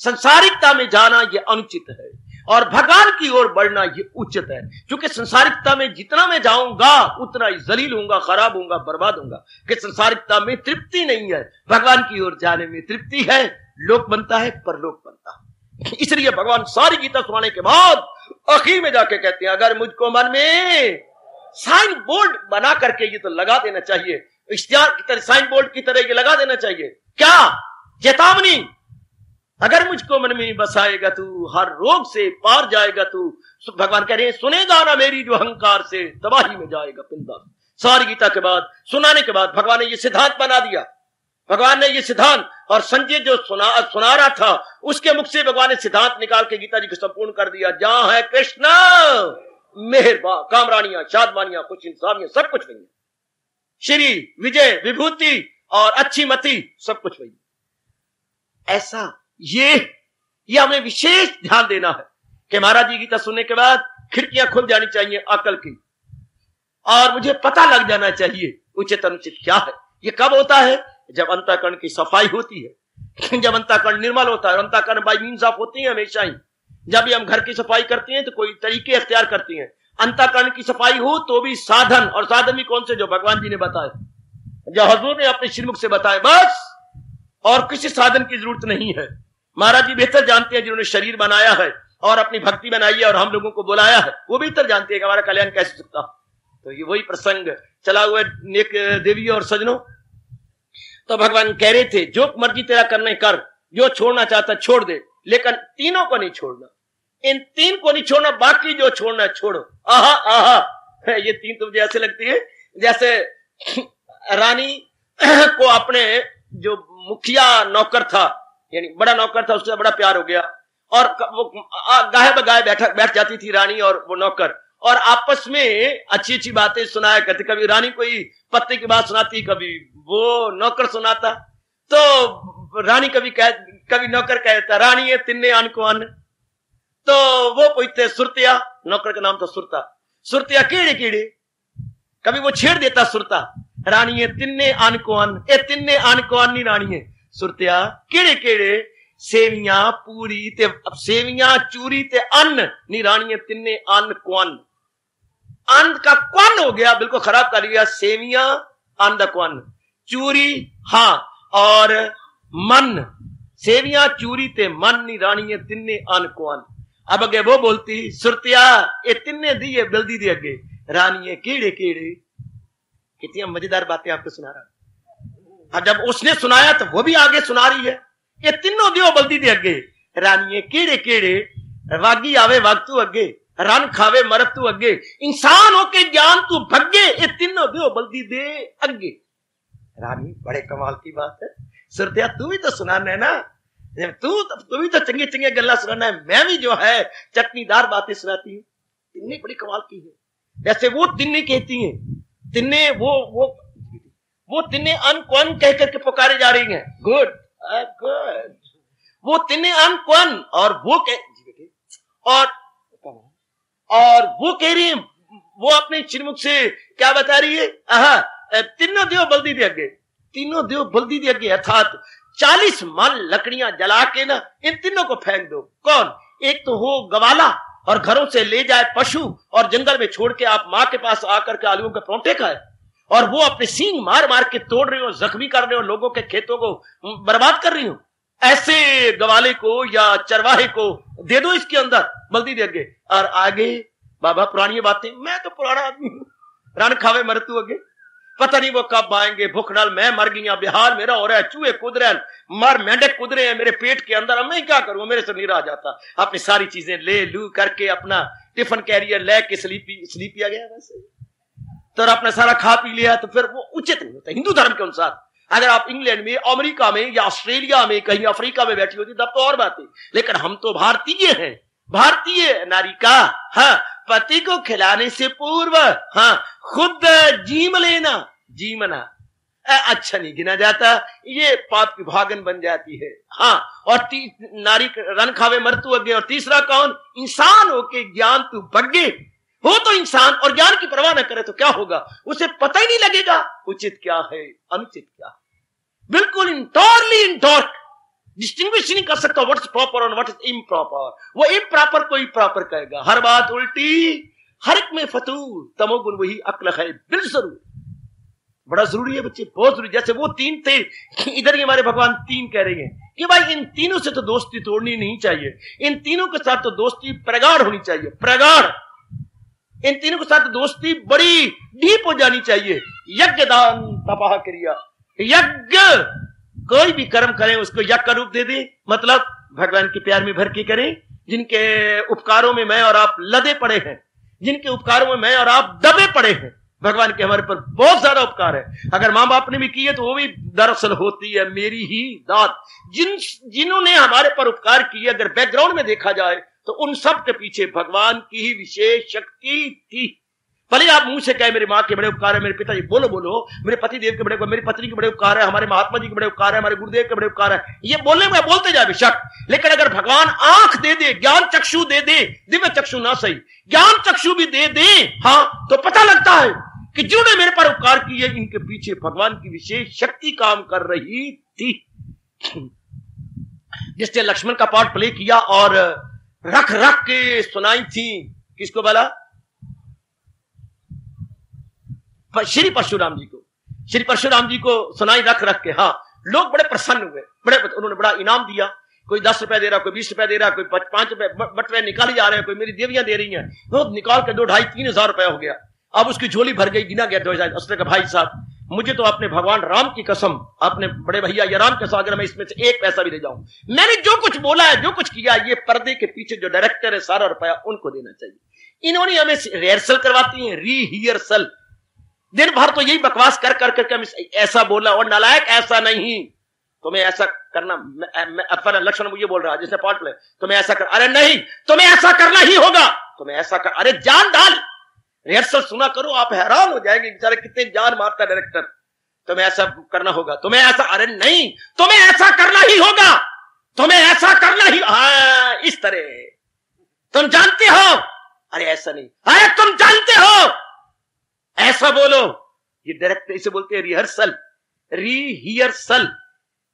संसारिकता में जाना ये अनुचित है, और भगवान की ओर बढ़ना ये उचित है। क्योंकि संसारिकता में जितना मैं जाऊंगा उतना ही जलील होऊंगा, खराब होऊंगा, बर्बाद होऊंगा। कि संसारिकता में तृप्ति नहीं है, भगवान की ओर जाने में तृप्ति है। लोक बनता है, परलोक बनता है। इसलिए भगवान सारी गीता सुनाने के बाद आखिर में जाके कहते हैं, अगर मुझको मन में साइन बोर्ड बना करके ये तो लगा देना चाहिए, इश्तिहार की तरह, साइन बोर्ड की तरह ये लगा देना चाहिए, क्या? चेतावनी। अगर मुझको मन में बसाएगा तू, हर रोग से पार जाएगा तू। भगवान कह रहे हैं, सुनेगा ना मेरी जो अहंकार से, तबाही में जाएगा पिंडा। सारी गीता के बाद सुनाने के बाद भगवान ने ये सिद्धांत बना दिया। भगवान ने ये सिद्धांत, और संजय जो सुना रहा था उसके मुख से भगवान ने सिद्धांत निकाल के गीता जी को संपूर्ण कर दिया। जहां है कृष्ण, मेहरबान, कामरानियां, शादमानियां, कुछ इंसानियां, सब कुछ वही है। श्री, विजय, विभूति और अच्छी मति, सब कुछ वही। ऐसा ये हमें विशेष ध्यान देना है कि महाराज जी गीता सुनने के बाद खिड़कियां खुल जानी चाहिए अकल की, और मुझे पता लग जाना चाहिए उचित अनुचित क्या है। ये कब होता है? जब अंतःकरण की सफाई होती है, जब अंतःकरण निर्मल होता है। अंतःकरण बाय मीन्स ऑफ होती है हमेशा ही। जब भी हम घर की सफाई करते हैं तो कोई तरीके अख्तियार करती हैं। अंतःकरण की सफाई हो तो भी साधन, और साधन भी कौन से? जो भगवान जी ने बताए, जो हजूर ने अपने श्रीमुख से बताए, बस। और किसी साधन की जरूरत नहीं है। महाराज जी बेहतर जानते हैं, जिन्होंने शरीर बनाया है और अपनी भक्ति बनाई है और हम लोगों को बुलाया है, वो बेहतर जानते हैं कि हमारा कल्याण कैसे सकता। तो ये वही प्रसंग चला हुआ नेक देवी और सजनों। तो भगवान कह रहे थे, जो मर्जी तेरा करने कर, जो छोड़ना चाहता छोड़ दे, लेकिन तीनों को नहीं छोड़ना। इन तीन को नहीं छोड़ना, बाकी जो छोड़ना छोड़ो। आहा आहा, ये तीन तो मुझे ऐसे लगती है जैसे रानी को अपने जो मुखिया नौकर था, यानी बड़ा नौकर था, उससे बड़ा प्यार हो गया, और वो गाहे बगाहे बैठ जाती थी रानी और वो नौकर, और आपस में अच्छी अच्छी बातें सुनाया करते। कभी रानी कोई पत्ते की बात सुनाती, कभी वो नौकर सुनाता। तो रानी कभी नौकर कहता, रानी है तिन्ने अन्न को अन्न। तो वो पूछते सुरतिया, नौकर का नाम था सुरता, सुरतिया कीड़े कीड़े। कभी वो छेड़ देता सुरता, रानी है तिन्ने अन्न को अन्न। ए तिन्ने अन्न को अन्न रानी है सुरतिया कीड़े कीड़े। सेवियां पूरी ते, अब सेवियां चूरी ते अन्न नी रानी है तिन्ने अन्न को अन्न। अन्न का कौन हो गया, बिल्कुल खराब कर दिया। सेवियां अन्न का कौन, चूरी, हाँ, और मन, सेवियां चूरी ते मन नी रानी है तिन्ने अन्न को अन्न। अब अगे वो बोलती, सुरतिया ये तिन्ने दिए बल्दी दे अगे, रानी है कीड़े कीड़े। कितनी मजेदार बातें आपको सुना रहा। अब जब उसने सुनाया तो वो भी आगे सुना रही है, ये तीनों दियो बल्दी दे अगे, रानी है कीड़े कीड़े। वागी आवे वक्तू अगे, रन खावे मरत तू अगे, इंसान होके ज्ञान तू भगे, ये तीनों दियो बल्दी दे अगे। रानी, बड़े कमाल की बात है। सुरतिया तू भी तो सुनाना है ना, तू भी तो चंगे चंगे गल्ला सुनाना है। मैं भी जो है चटनीदार बातें सुनाती हूँ। तिन्ने बड़ी कमाल की है। जैसे वो तिन्ने कहती हैं, तिन्ने वो तिन्ने अन कौन कह करके पुकारे जा रही हैं। गुड गुड, वो तिन्ने अन कौन, और वो और वो कह रही है, वो अपने चिन्मुख से क्या बता रही है? तीनों देव बल्दी दे अगे, तीनों देव बल्दी दे अगे, अर्थात 40 मन लकड़ियां जला के ना इन तीनों को फेंक दो। कौन? एक तो हो गवाला, और घरों से ले जाए पशु, और जंगल में छोड़ के आप माँ के पास आकर के आलूओं के परोंठे खाए, और वो अपने सींग मार मार के तोड़ रही हो, जख्मी कर रहे हो, लोगों के खेतों को बर्बाद कर रही हो। ऐसे गवाले को या चरवाहे को दे दो इसके अंदर बल्दी दे अगे। और आगे बाबा पुरानी बातें, मैं तो पुराना आदमी हूं, रन खावे मरतू अगे, पता नहीं वो कब आएंगे। भूख नाल मैं मर गई, बेहाल मेरा हो रहा है, चूहे कूद रहे हैं, मर मेंढक कूद रहे हैं मेरे पेट के अंदर, मैं क्या करूं, मेरे से नहीं रहा जाता। अपनी सारी चीजें ले लू करके अपना टिफिन कैरियर लेके स्लीपी आ गया वैसे, तो अपना सारा खा पी लिया, तो फिर वो उचित नहीं होता हिंदू धर्म के अनुसार। अगर आप इंग्लैंड में, अमेरिका में या ऑस्ट्रेलिया में, कहीं अफ्रीका में बैठी होती तब तो और बात है, लेकिन हम तो भारतीय हैं। भारतीय नारी का, हाँ, पति को खिलाने से पूर्व, हाँ, खुद जीम लेना, जीमना अच्छा नहीं गिना जाता, ये पाप की भागन बन जाती है। हाँ, और नारी रन खावे मरतू अगे। और तीसरा कौन? इंसान होके ज्ञान तू बग्गे, हो तो इंसान और ज्ञान की परवाह न करे तो क्या होगा, उसे पता ही नहीं लगेगा उचित क्या है अनुचित क्या है। बिल्कुल इंटोरली इन डार्क, डिस्टिंग्विश नहीं कर सकता व्हाट इज प्रॉपर और व्हाट इज इम्प्रॉपर। वो इम्प्रॉपर को प्रॉपर कहेगा, हर बात उल्टी, हर एक में फतूर, तमोगुण वही अक्ल है बिल जरूर। बड़ा जरूरी है बच्चे, बहुत जरूरी। जैसे वो तीन थे, इधर ही हमारे भगवान तीन कह रहे हैं कि भाई इन तीनों से तो दोस्ती तोड़नी नहीं चाहिए, इन तीनों के साथ तो दोस्ती प्रगाढ़ होनी चाहिए, प्रगाढ़। इन तीनों के साथ दोस्ती बड़ी डीप हो जानी चाहिए। यज्ञ दान तपह क्रिया, यज्ञ कोई भी कर्म करें उसको यज्ञ का रूप दे दे, मतलब भगवान के प्यार में भर के करें। जिनके उपकारों में मैं और आप लदे पड़े हैं, जिनके उपकारों में मैं और आप दबे पड़े हैं, भगवान के हमारे पर बहुत ज्यादा उपकार है। अगर मां बाप ने भी किए तो वो भी दरअसल होती है मेरी ही दाद। जिन्होंने हमारे पर उपकार किए, अगर बैकग्राउंड में देखा जाए तो उन सब के पीछे भगवान की ही विशेष शक्ति थी। भले आप मुंह से कहे मेरी माँ के बड़े उपकार है, मेरे पिताजी, बोलो बोलो, मेरे पति देव के बड़े, मेरी पत्नी के बड़े उपकार है, हमारे महात्मा जी के बड़े उपकार है, हमारे गुरुदेव के बड़े उपकार है, ये बोलने में बोलते जाए बेशक, लेकिन अगर भगवान आंख दे दे, ज्ञान चक्षु दे दे, दिव्य चक्षु ना सही, ज्ञान चक्षु भी दे दे, हाँ, तो पता लगता है कि जिन्होंने मेरे पर उपकार किए इनके पीछे भगवान की विशेष शक्ति काम कर रही थी। जिसने लक्ष्मण का पार्ट प्ले किया और रख रख के सुनाई थी, किसको बोला? श्री परशुराम जी को, श्री परशुराम जी को सुनाई रख रख के। हाँ, लोग बड़े प्रसन्न हुए, उन्होंने बड़ा इनाम दिया। कोई 10 रुपए दे रहा, कोई 20 रुपए दे रहा, कोई 5 रुपए बटवे निकाली जा रहे हैं, कोई मेरी देवियां दे रही हैं, तो निकाल के 2, 2.5, 3 हजार रुपया हो गया। अब उसकी झोली भर गई, गिना गया 2000। उसने कहा भाई साहब, मुझे तो अपने भगवान राम की कसम, अपने बड़े भैया या राम के सागर में इसमें से 1 पैसा भी दे जाऊं, मैंने जो कुछ बोला है, जो कुछ किया, ये पर्दे के पीछे जो डायरेक्टर है सारा रुपया उनको देना चाहिए। इन्होंने हमें रिहर्सल करवाती है, रीहियर्सल, दिन भर तो यही बकवास कर कर करके हम ऐसा बोला, और नालायक ऐसा नहीं, तुम्हें ऐसा करना, अपना लक्ष्मण मुझे बोल रहा है जिसने पार्ट ले, तुम्हें ऐसा कर, अरे नहीं तुम्हें ऐसा करना ही होगा, तुम्हें ऐसा कर, अरे जान डाल, रिहर्सल सुना करो, आप हैरान हो जाएंगे बेचारे कितने जान मारता डायरेक्टर। तुम्हें ऐसा करना होगा, तुम्हें ऐसा, अरे नहीं तुम्हें ऐसा करना ही होगा, तुम्हें ऐसा करना ही, हाँ इस तरह, तुम जानते हो, अरे ऐसा नहीं, अरे तुम जानते हो, ऐसा बोलो। ये डायरेक्टर इसे बोलते हैं रिहर्सल, रीहियर्सल,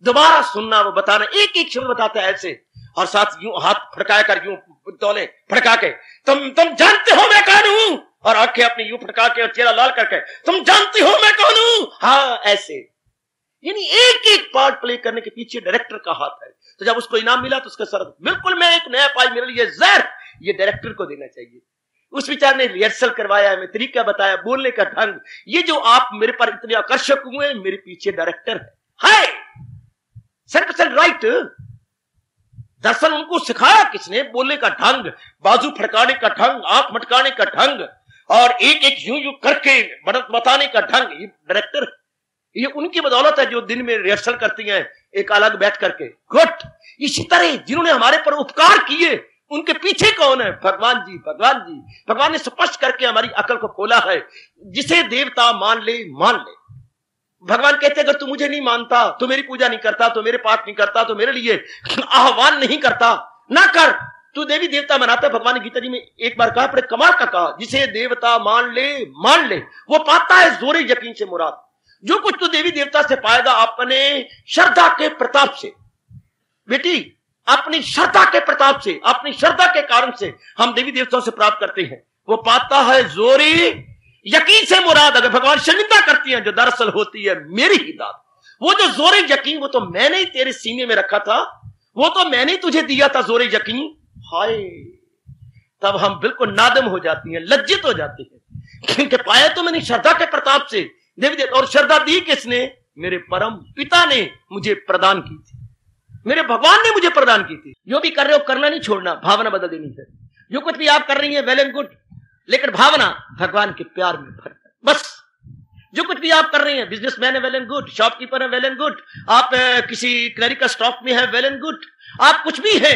दोबारा सुनना, वो बताना, एक एक शब्द बताता है ऐसे, और साथ यूं हाथ फड़काया कर, यूं तौले फड़का के, तुम जानते हो मैं कौन हूं, और आंखें अपनी यूं फड़का के और चेहरा लाल करके, तुम जानते हो मैं कौन हूं, हाँ ऐसे। यानी एक एक पार्ट प्ले करने के पीछे डायरेक्टर का हाथ है। तो जब उसको इनाम मिला तो उसका सर बिल्कुल, मैं एक नया पाई मेरे लिए जहर, ये डायरेक्टर को देना चाहिए। उस विचार ने रिहर्सल करवाया, हमें तरीका बताया, बोलने का ढंग, ये जो आप मेरे पर इतने आकर्षक हुए, मेरे पीछे डायरेक्टर है 100% राइट। दरअसल उनको सिखाया किसने? बोलने का ढंग, बाजू फड़काने का ढंग, आंख मटकाने का ढंग, और एक एक यूं यूं करके बताने का ढंग, ये डायरेक्टर, ये उनकी बदौलत है जो दिन में रिहर्सल करती हैं एक अलग बैठ करके। गुड। इसी तरह जिन्होंने हमारे पर उपकार किए उनके पीछे कौन है? भगवान जी, भगवान जी। भगवान ने स्पष्ट करके हमारी अकल को खोला है, जिसे देवता मान ले मान ले। भगवान कहते अगर तू मुझे नहीं मानता, तो मेरी पूजा नहीं करता, तो मेरे पाठ नहीं करता, तो मेरे लिए आह्वान नहीं करता, ना कर, तू देवी देवता मनाता। भगवान ने गीता जी में एक बार कहा, बड़े कमाल का कहा, जिसे देवता मान ले वो पाता है जोरे यकीन से मुराद। जो कुछ तू देवी देवता से पाएगा अपने श्रद्धा के प्रताप से, बेटी अपनी श्रद्धा के प्रताप से, अपनी श्रद्धा के कारण से हम देवी देवताओं से प्राप्त करते हैं। वो पाता है जोरे यकीन से मुराद। अगर भगवान शर्मिंदा करती हैं जो दरअसल होती है मेरी ही दात, वो जो जोरे यकीन, वो तो मैंने ही तेरे सीने में रखा था, वो तो मैंने ही तुझे दिया था जोरे यकीन। हाय, तब हम बिल्कुल नादम हो जाती हैं, लज्जित हो जाती हैं, क्योंकि पाया तो मैंने श्रद्धा के प्रताप से देवी देवता। और श्रद्धा दी किसने? मेरे परम पिता ने मुझे प्रदान की थी, मेरे भगवान ने मुझे प्रदान की थी। जो भी कर रहे हो करना नहीं छोड़ना, भावना बदल देनी है। जो कुछ भी आप कर रही है वेल एंड गुड, लेकिन भावना भगवान के प्यार में भर बस। जो कुछ भी आप कर रही हैं, बिजनेसमैन है वेल एंड गुड, शॉपकीपर है वेल एंड गुड, आप किसी क्लरिकल स्टॉक में है वेल एंड गुड, आप कुछ भी है,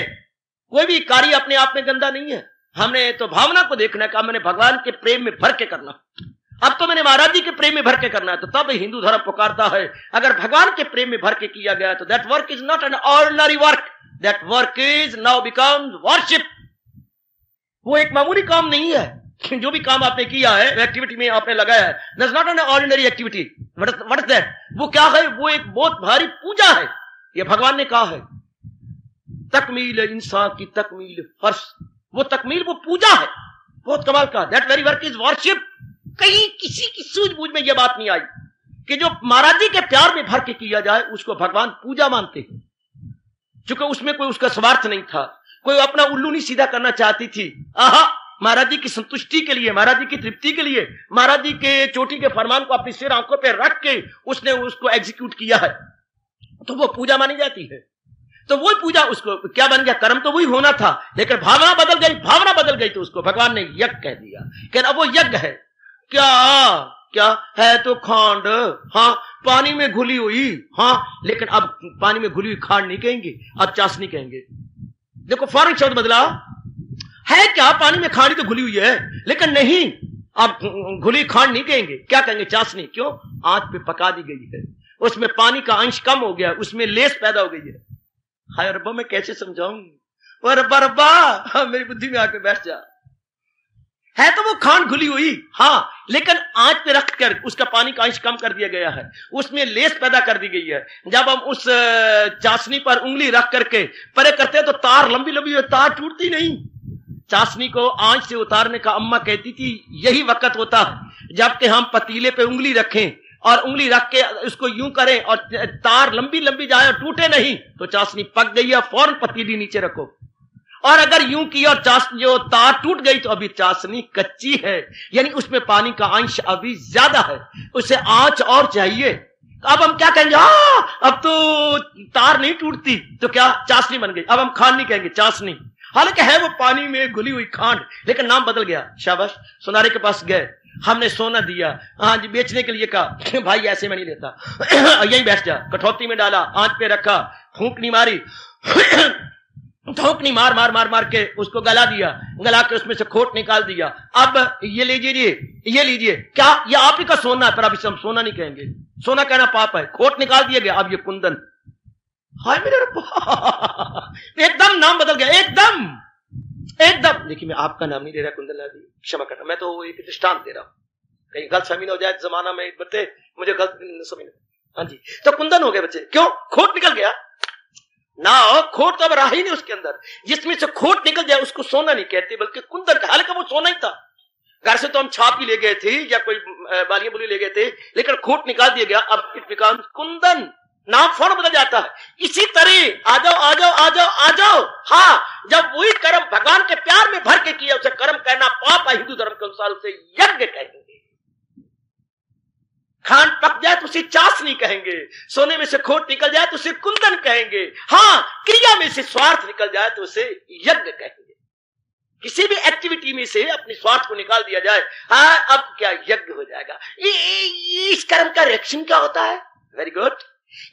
कोई भी कार्य अपने आप में गंदा नहीं है। हमने तो भावना को देखना है, मैंने भगवान के प्रेम में भर के करना, अब तो मैंने महाराज जी के प्रेम में भर के करना है। तो तब हिंदू धर्म पुकारता है, अगर भगवान के प्रेम में भर के किया गया तो that work is not an ordinary work, that work is now becomes worship. वो एक मामूली काम नहीं है, जो भी काम आपने किया है, एक्टिविटी में आपने लगाया है, that's not an ordinary activity. What is that? वो क्या है? वो एक बहुत भारी पूजा है। ये भगवान ने कहा है, तकमील इंसान की तकमील फर्श, वो तकमील, वो पूजा है, बहुत कमाल का। That very work is worship. कहीं किसी की सूझबूझ में यह बात नहीं आई कि जो महाराज जी के प्यार में भर के किया जाए उसको भगवान पूजा मानते हैं, क्योंकि उसमें कोई उसका स्वार्थ नहीं था, कोई अपना उल्लू नहीं सीधा करना चाहती थी। आहा, महाराज जी की संतुष्टि के लिए, महाराज जी की तृप्ति के लिए, महाराज जी के चोटी के फरमान को अपनी सिर आंखों पे रख के उसने उसको एग्जीक्यूट किया है, तो वो पूजा मानी जाती है। तो वो पूजा उसको क्या बन गया? कर्म तो वही होना था, लेकिन भावना बदल गई। भावना बदल गई तो उसको भगवान ने यज्ञ कह दिया। कहना अब वो यज्ञ है। क्या क्या है? तो खांड, हाँ, पानी में घुली हुई, हाँ, लेकिन अब पानी में घुली हुई खांड नहीं कहेंगे, अब चाशनी कहेंगे। देखो फौरन शब्द बदला है। क्या पानी में खांड तो घुली हुई है, लेकिन नहीं, अब घुली खांड नहीं कहेंगे, क्या कहेंगे? चाशनी। क्यों? आंच पे पका दी गई है, उसमें पानी का अंश कम हो गया, उसमें लेस पैदा हो गई है। हाय रब्बा, मैं कैसे समझाऊं? और रब्बा रब्बा, मेरी बुद्धि में आके बैठ जा। है तो वो खांड घुली हुई, हाँ, लेकिन आंच पे रख कर उसका पानी का अंश कम कर दिया गया है, उसमें लेस पैदा कर दी गई है। जब हम उस चाशनी पर उंगली रख करके परे करते हैं तो तार लंबी लंबी, तार टूटती नहीं। चाशनी को आंच से उतारने का अम्मा कहती थी यही वक्त होता है जबकि हम पतीले पे उंगली रखें और उंगली रख के उसको यूं करें और तार लंबी लंबी जाए और टूटे नहीं, तो चाशनी पक गई है, फौरन पतीली नीचे रखो। और अगर यूं की और जो तार टूट गई तो अभी चाशनी कच्ची है, यानी उसमें पानी का अंश अभी ज्यादा है, उसे आंच और चाहिए। अब हम क्या कहेंगे? अब तो तार नहीं टूटती, तो क्या चाशनी बन गई। अब हम खांड नहीं कहेंगे, चाशनी। हालांकि है वो पानी में घुली हुई खांड, लेकिन नाम बदल गया। शाबाश, सुनारे के पास गए, हमने सोना दिया, हाँ जी, बेचने के लिए कहा, भाई ऐसे में नहीं लेता, यही बैठ जा। कठौती में डाला, आंच पे रखा, फूंकनी मारी, ठोकनी मार मार मार मार के उसको गला दिया, गला के उसमें से खोट निकाल दिया। अब ये लीजिए, ये लीजिए, क्या ये आप ही का सोना है? पर अभी हम सोना नहीं कहेंगे, सोना कहना पाप है। खोट निकाल दिया गया, अब ये कुंदन। हाय मेरे रब्बा, एकदम नाम बदल गया, एकदम एकदम। देखिए, मैं आपका नाम नहीं ले रहा कुंदन लाल जी, क्षमा करना, मैं तो एक दृष्टांत दे रहा हूं, कहीं गलत फहमी ना हो जाए। जमाना में बच्चे मुझे गलत समझ, हाँ जी, तो कुंदन हो गए बच्चे। क्यों? खोट निकल गया ना, खोट तो अब रहा ही नहीं उसके अंदर। जिसमें से खोट निकल जाए उसको सोना नहीं कहते, बल्कि कुंदन का। हालांकि वो सोना ही था, घर से तो हम छाप ही ले गए थे या कोई बालियां बुली ले गए थे, लेकिन खोट निकाल दिया गया, अब इट बिकम कुंदन, नाम फौरन बदल जाता है। इसी तरह आ जाओ आ जाओ आ जाओ आ जाओ, हाँ, जब वही कर्म भगवान के प्यार में भर के किया, उसे कर्म कहना पाप है। हिंदू धर्म के अनुसार उसे यज्ञ कहेंगे। खांड पक जाए तो उसे चाशनी कहेंगे, सोने में से खोट निकल जाए तो उसे कुंदन कहेंगे, हाँ, क्रिया में से स्वार्थ निकल जाए तो उसे यज्ञ कहेंगे। किसी भी एक्टिविटी में से अपने स्वार्थ को निकाल दिया जाए, हाँ, अब क्या यज्ञ हो जाएगा। इस कर्म का रिएक्शन क्या होता है? Very good.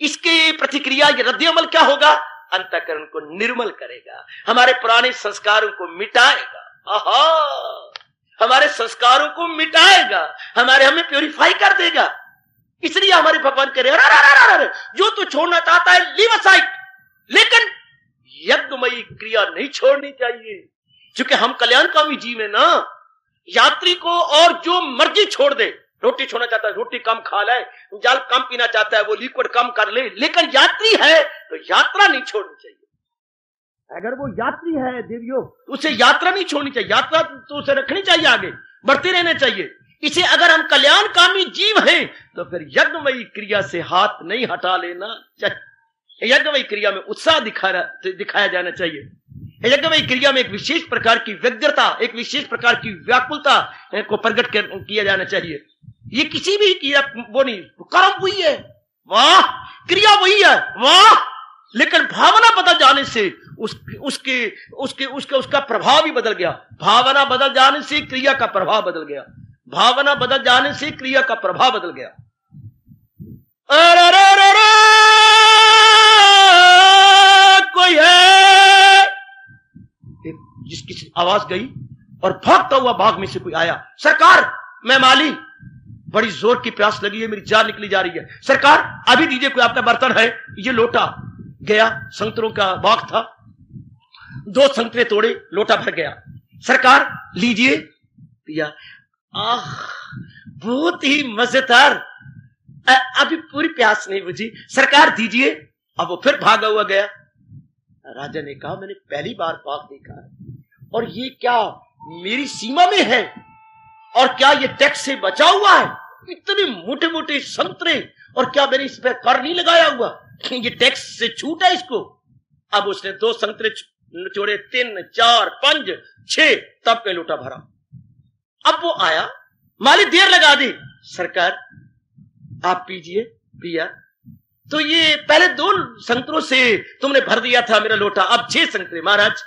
इसकी प्रतिक्रिया, ये रद्द-ए-अमल क्या होगा? अंतःकरण को निर्मल करेगा, हमारे पुराने संस्कारों को मिटाएगा। आहा, हमारे संस्कारों को मिटाएगा, हमें प्योरीफाई कर देगा। इसलिए हमारे भगवान कह रहे हैं, जो तू छोड़ना चाहता है लीव असाइड, लेकिन यज्ञमयी क्रिया नहीं छोड़नी चाहिए, क्योंकि हम कल्याणकामी जीव है ना। यात्री को और जो मर्जी छोड़ दे, रोटी छोड़ना चाहता है रोटी कम खा ले, जल कम पीना चाहता है वो लिक्विड कम कर ले, लेकिन यात्री है तो यात्रा नहीं छोड़नी चाहिए। अगर वो यात्री है देवियों, उसे यात्रा नहीं छोड़नी चाहिए, यात्रा तो उसे रखनी चाहिए, आगे बढ़ते रहना चाहिए। इसे अगर हम कल्याणकामी जीव हैं तो फिर यज्ञमयी क्रिया से हाथ नहीं हटा लेना चाहिए। यज्ञमयी क्रिया में उत्साह दिखाया जाना चाहिए। यज्ञमयी क्रिया में एक विशेष प्रकार की व्यग्रता, एक विशेष प्रकार की व्याकुलता को प्रकट किया जाना चाहिए। ये किसी भी क्रिया वो नहीं, कर्म वही है, वाह, क्रिया वही है, वाह, लेकिन भावना बदल जाने से उसका प्रभाव भी बदल गया। भावना बदल जाने से क्रिया का प्रभाव बदल गया, भावना बदल जाने से क्रिया का प्रभाव बदल गया। कोई है, जिसकी आवाज गई और भागता हुआ बाग में से कोई आया, सरकार मैं माली, बड़ी जोर की प्यास लगी है, मेरी जान निकली जा रही है, सरकार अभी दीजिए, कोई आपका बर्तन है, ये लोटा। गया, संतरों का बाग था, 2 संतरे तोड़े, लोटा भर गया, सरकार लीजिए पिया, आह बहुत ही मजेदार। अभी पूरी प्यास नहीं बुझी, सरकार दीजिए। अब वो फिर भागा हुआ गया। राजा ने कहा, मैंने पहली बार पाक देखा है, और ये क्या मेरी सीमा में है, और क्या ये टैक्स से बचा हुआ है? इतने मोटे मोटे संतरे, और क्या मैंने इस पे कर नहीं लगाया हुआ? ये टैक्स से छूट है इसको। अब उसने 2 संतरे निचोड़े, 3, 4, 5, 6, तब पे लोटा भरा। अब वो आया, माली देर लगा दी। सरकार आप पीजिए। पिया। तो ये पहले 2 संतरों से तुमने भर दिया था मेरा लोटा, अब 6 संतरे। महाराज,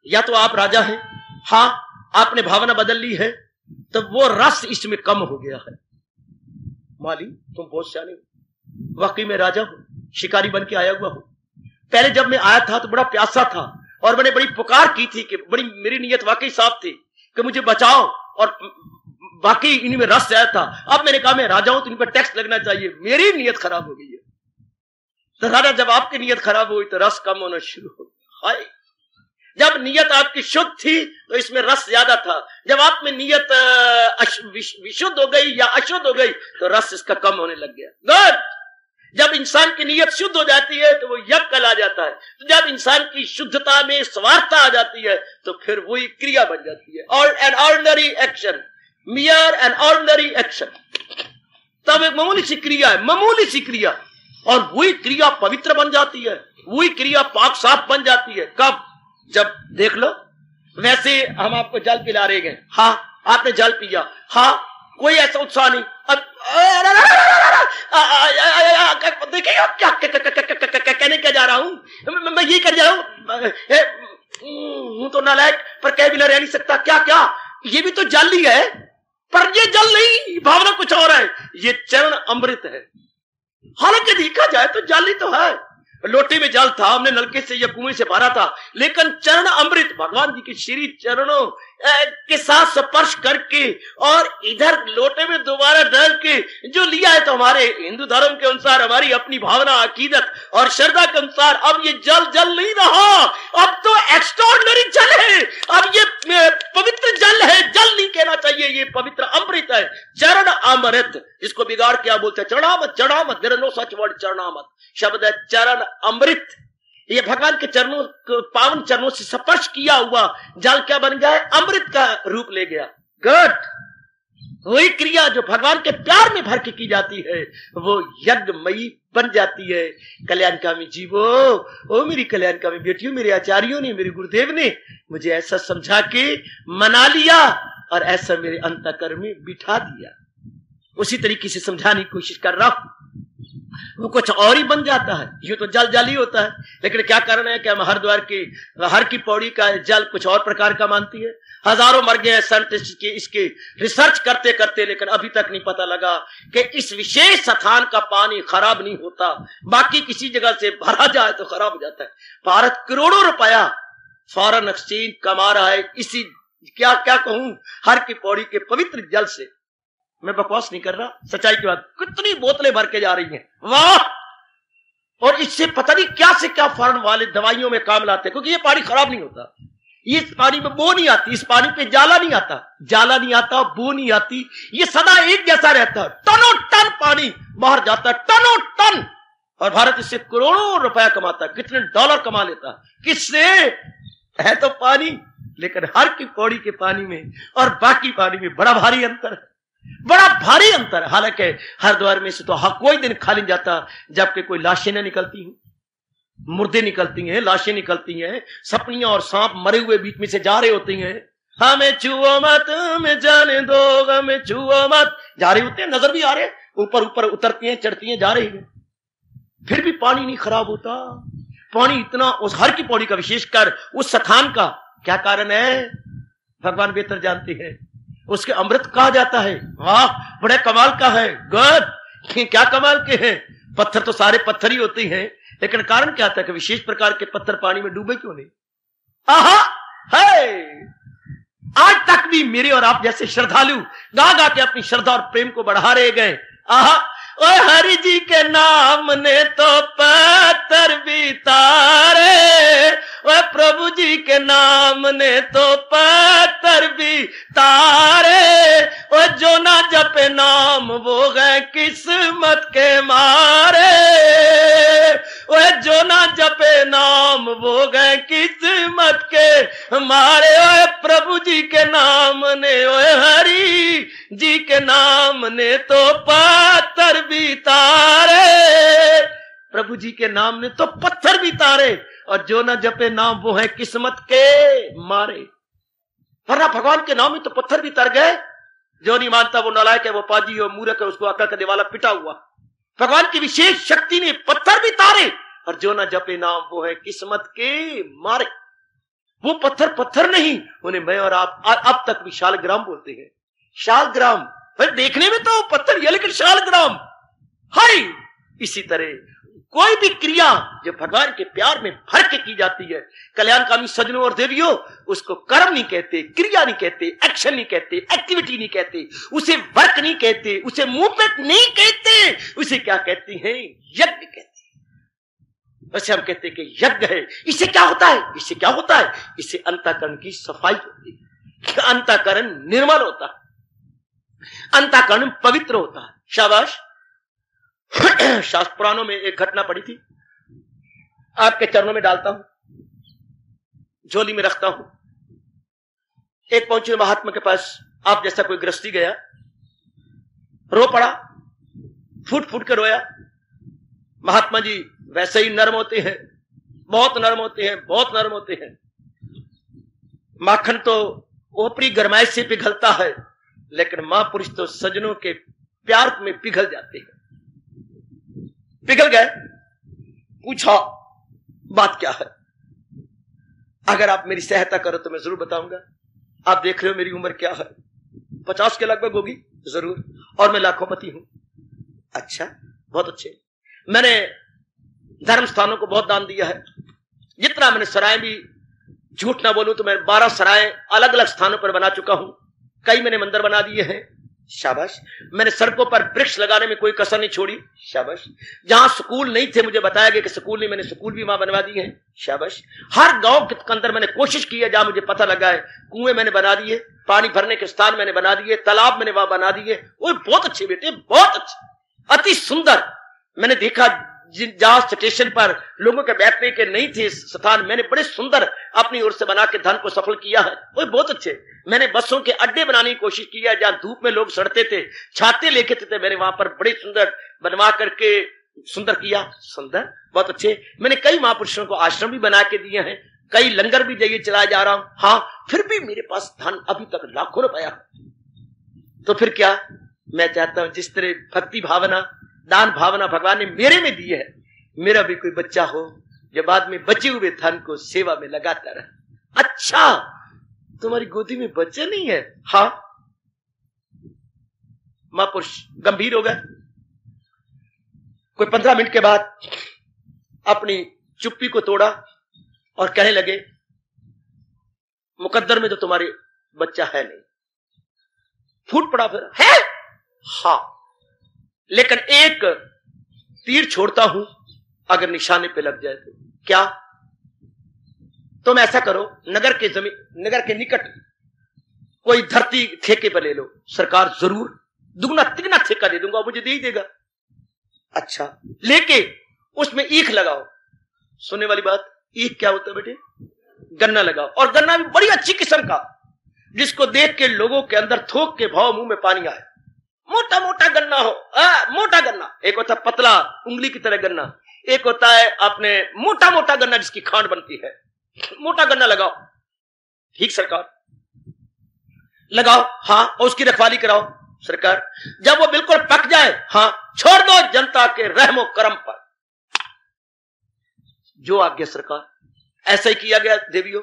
या तो आप राजा हैं, हाँ आपने भावना बदल ली है, तो वो रस इसमें कम हो गया है। माली तुम बहुत सियाने हो, वाकई में राजा हूं, शिकारी बन के आया हुआ हूं। पहले जब मैं आया था तो बड़ा प्यासा था, और मैंने बड़ी पुकार की थी कि बड़ी मेरी नीयत वाकई साफ थी कि मुझे बचाओ, और वाकई इन्हीं में रस आया था। अब मैंने कहा मैं राजा हूं तो इन पर टैक्स लगना चाहिए, मेरी नीयत खराब हो गई है। तो राजा, जब आपकी नीयत खराब हुई तो रस कम होना शुरू हो गया। जब नीयत आपकी शुद्ध थी तो इसमें रस ज्यादा था, जब आप में नीयत विशुद्ध हो गई या अशुद्ध हो गई तो रस इसका कम होने लग गया। गुड। जब इंसान की नीयत शुद्ध हो जाती है तो वो यज्ञ कहला जाता है। तो जब इंसान की शुद्धता में स्वार्थता आ जाती है तो फिर वही क्रिया बन जाती है, और an ordinary action, मियर an ordinary action. तब एक मामूली सी क्रिया है, मामूली सी क्रिया, और वही क्रिया पवित्र बन जाती है, वही क्रिया पाक साफ बन जाती है। कब? जब देख लो, वैसे हम आपको जल पिला रहे हैं, हाँ आपने जल पिया, हाँ कोई ऐसा उत्साह नहीं। अब देखिए क्या कहने क्या जा रहा हूं मैं, यही कर जा रहा हूं तो नालायक, पर कह भी ना रह नहीं सकता। क्या क्या ये भी तो जल ही है, पर ये जल नहीं, भावना कुछ और है। ये चरण अमृत है। हालांकि देखा जाए तो जल ही तो है, लोटे में जल था, हमने नलके से या कुएं से भरा था, लेकिन चरण अमृत भगवान जी के श्री चरणों के साथ स्पर्श करके और इधर लोटे में दोबारा डाल के जो लिया है, तो हमारे हिंदू धर्म के अनुसार, हमारी अपनी भावना, अकीदत और श्रद्धा के अनुसार अब ये जल जल नहीं रहा, अब तो एक्स्ट्राऑर्डिनरी जल है, अब ये पवित्र जल है। जल नहीं कहना चाहिए, ये पवित्र अमृत है, चरण अमृत। इसको बिगाड़ क्या बोलते हैं? चरणामत। चरणामत, there is no such word चरणामत, शब्द है चरण अमृत। ये भगवान के चरणों, पावन चरणों से स्पर्श किया हुआ जल क्या बन गया है? अमृत का रूप ले गया। गुड। वही क्रिया जो भगवान के प्यार में भर के की जाती है वो यज्ञमयी बन जाती है। कल्याणकामी जीवो, ओ मेरी कल्याणकामी बेटियों, मेरे आचार्यों ने, मेरे गुरुदेव ने मुझे ऐसा समझा के मना लिया और ऐसा मेरे अंतःकरण में बिठा दिया। उसी तरीके से समझाने की कोशिश कर रहा हूं, वो कुछ और ही बन जाता है। ये तो जल जल ही होता है, लेकिन क्या कारण है कि हम हरिद्वार की हर की पौड़ी का जल कुछ और प्रकार का मानती है। हजारों मर गए हैं साइंटिस्ट के इसके रिसर्च करते करते, लेकिन अभी तक नहीं पता लगा कि इस विशेष स्थान का पानी खराब नहीं होता, बाकी किसी जगह से भरा जाए तो खराब हो जाता है। भारत करोड़ों रुपया फॉरेन एक्सचेंज कमा रहा है इसी, क्या क्या कहूं, हर की पौड़ी के पवित्र जल से। मैं बकवास नहीं कर रहा, सच्चाई की बात। कितनी बोतलें भर के जा रही हैं, वाह! और इससे पता नहीं क्या से क्या फॉरेन वाले दवाइयों में काम लाते हैं, क्योंकि ये पानी खराब नहीं होता। इस पानी में बो नहीं आती, इस पानी पे जाला नहीं आता, जाला नहीं आता, बो नहीं आती, ये सदा एक जैसा रहता है। टनों टन पानी बाहर जाता है, टनों टन, और भारत इससे करोड़ों रुपया कमाता है। कितने डॉलर कमा लेता है, किससे? है तो पानी, लेकिन हर की पौड़ी के पानी में और बाकी पानी में बड़ा भारी अंतर है, बड़ा भारी अंतर है। हालांकि हरिद्वार में से तो कोई दिन खाली जाता जबकि कोई लाशें न निकलती हैं, मुर्दे निकलती हैं, लाशें निकलती हैं, सपनियां और सांप मरे हुए बीच में से जा रहे होते हैं। हमें छुओ मत, हमें जाने दो, हमें छुओ मत, जा रहे होते हैं, नजर भी आ रहे, ऊपर ऊपर उतरती हैं, चढ़ती हैं, जा रही हैं, फिर भी पानी नहीं खराब होता। पानी इतना, उस हर की पौड़ी का विशेषकर उस स्थान का क्या कारण है भगवान बेहतर जानते हैं। उसके अमृत कहा जाता है। वाह, बड़े कमाल का है। गुड। क्या कमाल के हैं? पत्थर तो सारे पत्थर ही होते हैं, लेकिन कारण क्या था कि विशेष प्रकार के पत्थर पानी में डूबे क्यों नहीं? आहा है, आज तक भी मेरे और आप जैसे श्रद्धालु गा गा के अपनी श्रद्धा और प्रेम को बढ़ा रहे गए। आहा, ओए हरि जी के नाम ने तो पत्थर भी तारे, ओए प्रभु जी के नाम ने तो पत्थर भी तारे, ओ जो ना जपे नाम वो गए किस्मत के मारे, ओ जो ना जपे नाम वो गए किस्मत के मारे। ओ प्रभु जी के नाम ने, ओ हरि जी के नाम ने तो पत्थर भी तारे, प्रभु जी के नाम ने तो पत्थर भी तारे, और जो ना जपे नाम वो है किस्मत के मारे। वरना भगवान के नाम में तो पत्थर भी तर गए। जो नहीं मानता वो नालायक है, वो पाजी और मूर्ख है, उसको अकल का दिवाला पिटा हुआ। भगवान की विशेष शक्ति ने पत्थर भी तारे, और जो ना जपे नाम वो है किस्मत के मारे। वो पत्थर पत्थर नहीं, उन्हें मैं और आप अब तक भी शालग्राम बोलते हैं। शालग्राम फिर देखने में तो पत्थर, लेकिन शालग्राम हाय। इसी तरह कोई भी क्रिया जो भगवान के प्यार में भर के की जाती है, कल्याणकामी सज्जनों और देवियों, उसको कर्म नहीं कहते, क्रिया नहीं कहते, एक्शन नहीं कहते, एक्टिविटी नहीं कहते, उसे वर्क नहीं कहते, उसे मूवमेंट नहीं कहते, उसे क्या कहते हैं? यज्ञ कहते हैं। वैसे हम कहते हैं कि यज्ञ है। इससे क्या होता है? इससे क्या होता है? इससे अंतःकरण की सफाई होती है, अंतःकरण निर्मल होता है, अंतःकरण पवित्र होता है। शाबाश। शास्त्र पुराणों में एक घटना पड़ी थी, आपके चरणों में डालता हूं, झोली में रखता हूं। एक पहुंचे महात्मा के पास, आप जैसा कोई गृहस्थी गया, रो पड़ा, फूट फूट कर रोया। महात्मा जी वैसे ही नर्म होते हैं, बहुत नर्म होते हैं, बहुत नर्म होते हैं। माखन तो ऊपरी गरमाइश से पिघलता है, लेकिन महापुरुष तो सज्जनों के प्यार में पिघल जाते हैं। पिघल गए, पूछा बात क्या है? अगर आप मेरी सहायता करो तो मैं जरूर बताऊंगा। आप देख रहे हो मेरी उम्र क्या है, 50 के लगभग होगी जरूर, और मैं लाखोपति हूं। अच्छा, बहुत अच्छे। मैंने धर्म स्थानों को बहुत दान दिया है। जितना मैंने सराय भी, झूठ ना बोलूं तो मैं 12 सराय अलग अलग स्थानों पर बना चुका हूं। कई मैंने मंदिर बना दिए हैं। शाबाश। मैंने सड़कों पर वृक्ष लगाने में कोई कसर नहीं छोड़ी। शाबाश। जहां स्कूल नहीं थे, मुझे बताया गया कि स्कूल नहीं, मैंने स्कूल भी वहां बनवा दिए हैं। शाबाश। हर गांव के अंदर मैंने कोशिश की है, जहां मुझे पता लगा है, कुएं मैंने बना दिए, पानी भरने के स्थान मैंने बना दिए, तालाब मैंने वहां बना दिए। वो बहुत अच्छे बेटे, बहुत अच्छे, अति सुंदर। मैंने देखा जहां स्टेशन पर लोगों के बैठने के नहीं थे स्थान, मैंने बड़े सुंदर अपनी ओर से बना के धन को सफल किया है। वो बहुत अच्छे। मैंने बसों के अड्डे बनाने की कोशिश की है, जहां धूप में लोग सड़ते थे, छाते लेके थे, मैंने वहां पर बड़े सुंदर बनवा करके सुंदर किया। सुंदर, बहुत अच्छे। मैंने कई महापुरुषों को आश्रम भी बना के दिए हैं, कई लंगर भी जाइए चलाया जा रहा हूं। हाँ, फिर भी मेरे पास धन अभी तक लाखों रुपया। तो फिर क्या, मैं चाहता हूं जिस तरह भक्ति भावना, दान भावना भगवान ने मेरे में दी है, मेरा भी कोई बच्चा हो जो बाद में बचे हुए धन को सेवा में लगाता रहे। अच्छा, तुम्हारी गोदी में बच्चा नहीं है? हाँ। महापुरुष गंभीर हो गए। कोई 15 मिनट के बाद अपनी चुप्पी को तोड़ा और कहने लगे, मुकद्दर में तो तुम्हारे बच्चा है नहीं। फूट पड़ा फिर, है? हाँ, लेकिन एक तीर छोड़ता हूं, अगर निशाने पे लग जाए तो। क्या? तुम ऐसा करो, नगर के निकट कोई धरती ठेके पर ले लो, सरकार जरूर दुगना तिगना ठेका दे दूंगा, मुझे दे ही देगा। अच्छा, लेके उसमें ईख लगाओ। सुनने वाली बात, ईख क्या होता है बेटे? गन्ना लगाओ, और गन्ना भी बड़ी अच्छी किस्म का, जिसको देख के लोगों के अंदर थोक के भाव मुंह में पानी आए। मोटा मोटा गन्ना हो, मोटा गन्ना। एक होता पतला उंगली की तरह गन्ना, एक होता है आपने मोटा मोटा गन्ना जिसकी खांड बनती है। मोटा गन्ना लगाओ। ठीक सरकार, लगाओ। हाँ, और उसकी रखवाली कराओ सरकार। जब वो बिल्कुल पक जाए, हाँ, छोड़ दो जनता के रहमो करम पर। जो आज्ञा सरकार। ऐसा ही किया गया देवियों।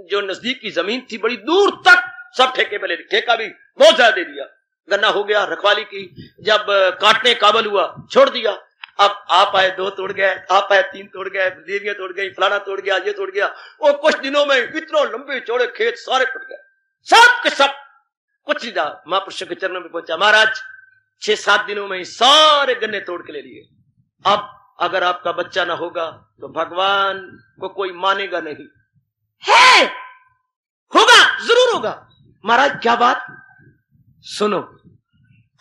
जो नजदीक की जमीन थी बड़ी दूर तक सब ठेके पे ले ली, ठेका भी बहुत ज्यादा दे दिया। गन्ना हो गया, रखवाली की, जब काटने काबल हुआ छोड़ दिया। अब आप आए 2 तोड़ गए, आप आए 3 तोड़ गए, देवियां तोड़ गई, फलाना तोड़ गया, ये तोड़ गया। और कुछ दिनों में इतना लंबे चौड़े खेत सारे टूट गए, सब के सब। कुछ नहीं रहा। महापुरुषों के चरणों में पहुंचा, महाराज 6-7 दिनों में सारे गन्ने तोड़ के ले लिए। अब अगर आपका बच्चा ना होगा तो भगवान को कोई मानेगा नहीं। है, होगा, जरूर होगा। महाराज क्या बात, सुनो।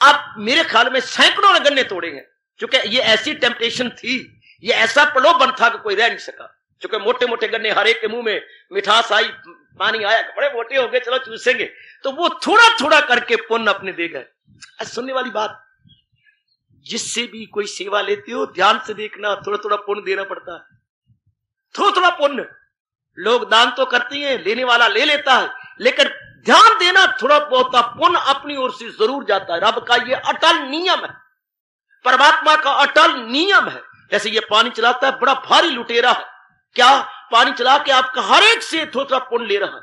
अब मेरे ख्याल में सैकड़ों ने गन्ने तोड़े हैं, क्योंकि ये ऐसी टेम्पटेशन थी, ये ऐसा प्रलोभन था कि कोई रह नहीं सका। क्योंकि मोटे मोटे गन्ने, हर एक के मुंह में मिठास आई, पानी आया, बड़े मोटे हो गए, चलो चूसेंगे। तो वो थोड़ा थोड़ा करके पुण्य अपने दे गए। सुनने वाली बात, जिससे भी कोई सेवा लेते हो ध्यान से देखना, थोड़ा थोड़ा पुण्य देना पड़ता है, थोड़ा थोड़ा पुण्य। लोग दान तो करते हैं, लेने वाला ले लेता है, लेकिन ध्यान देना थोड़ा बहुत पुण्य अपनी ओर से जरूर जाता है। रब का ये अटल नियम है, परमात्मा का अटल नियम है। जैसे ये पानी चलाता है, बड़ा भारी लुटेरा है, क्या पानी चला के आपका हर एक से थोड़ा थोड़ा पुण्य ले रहा है।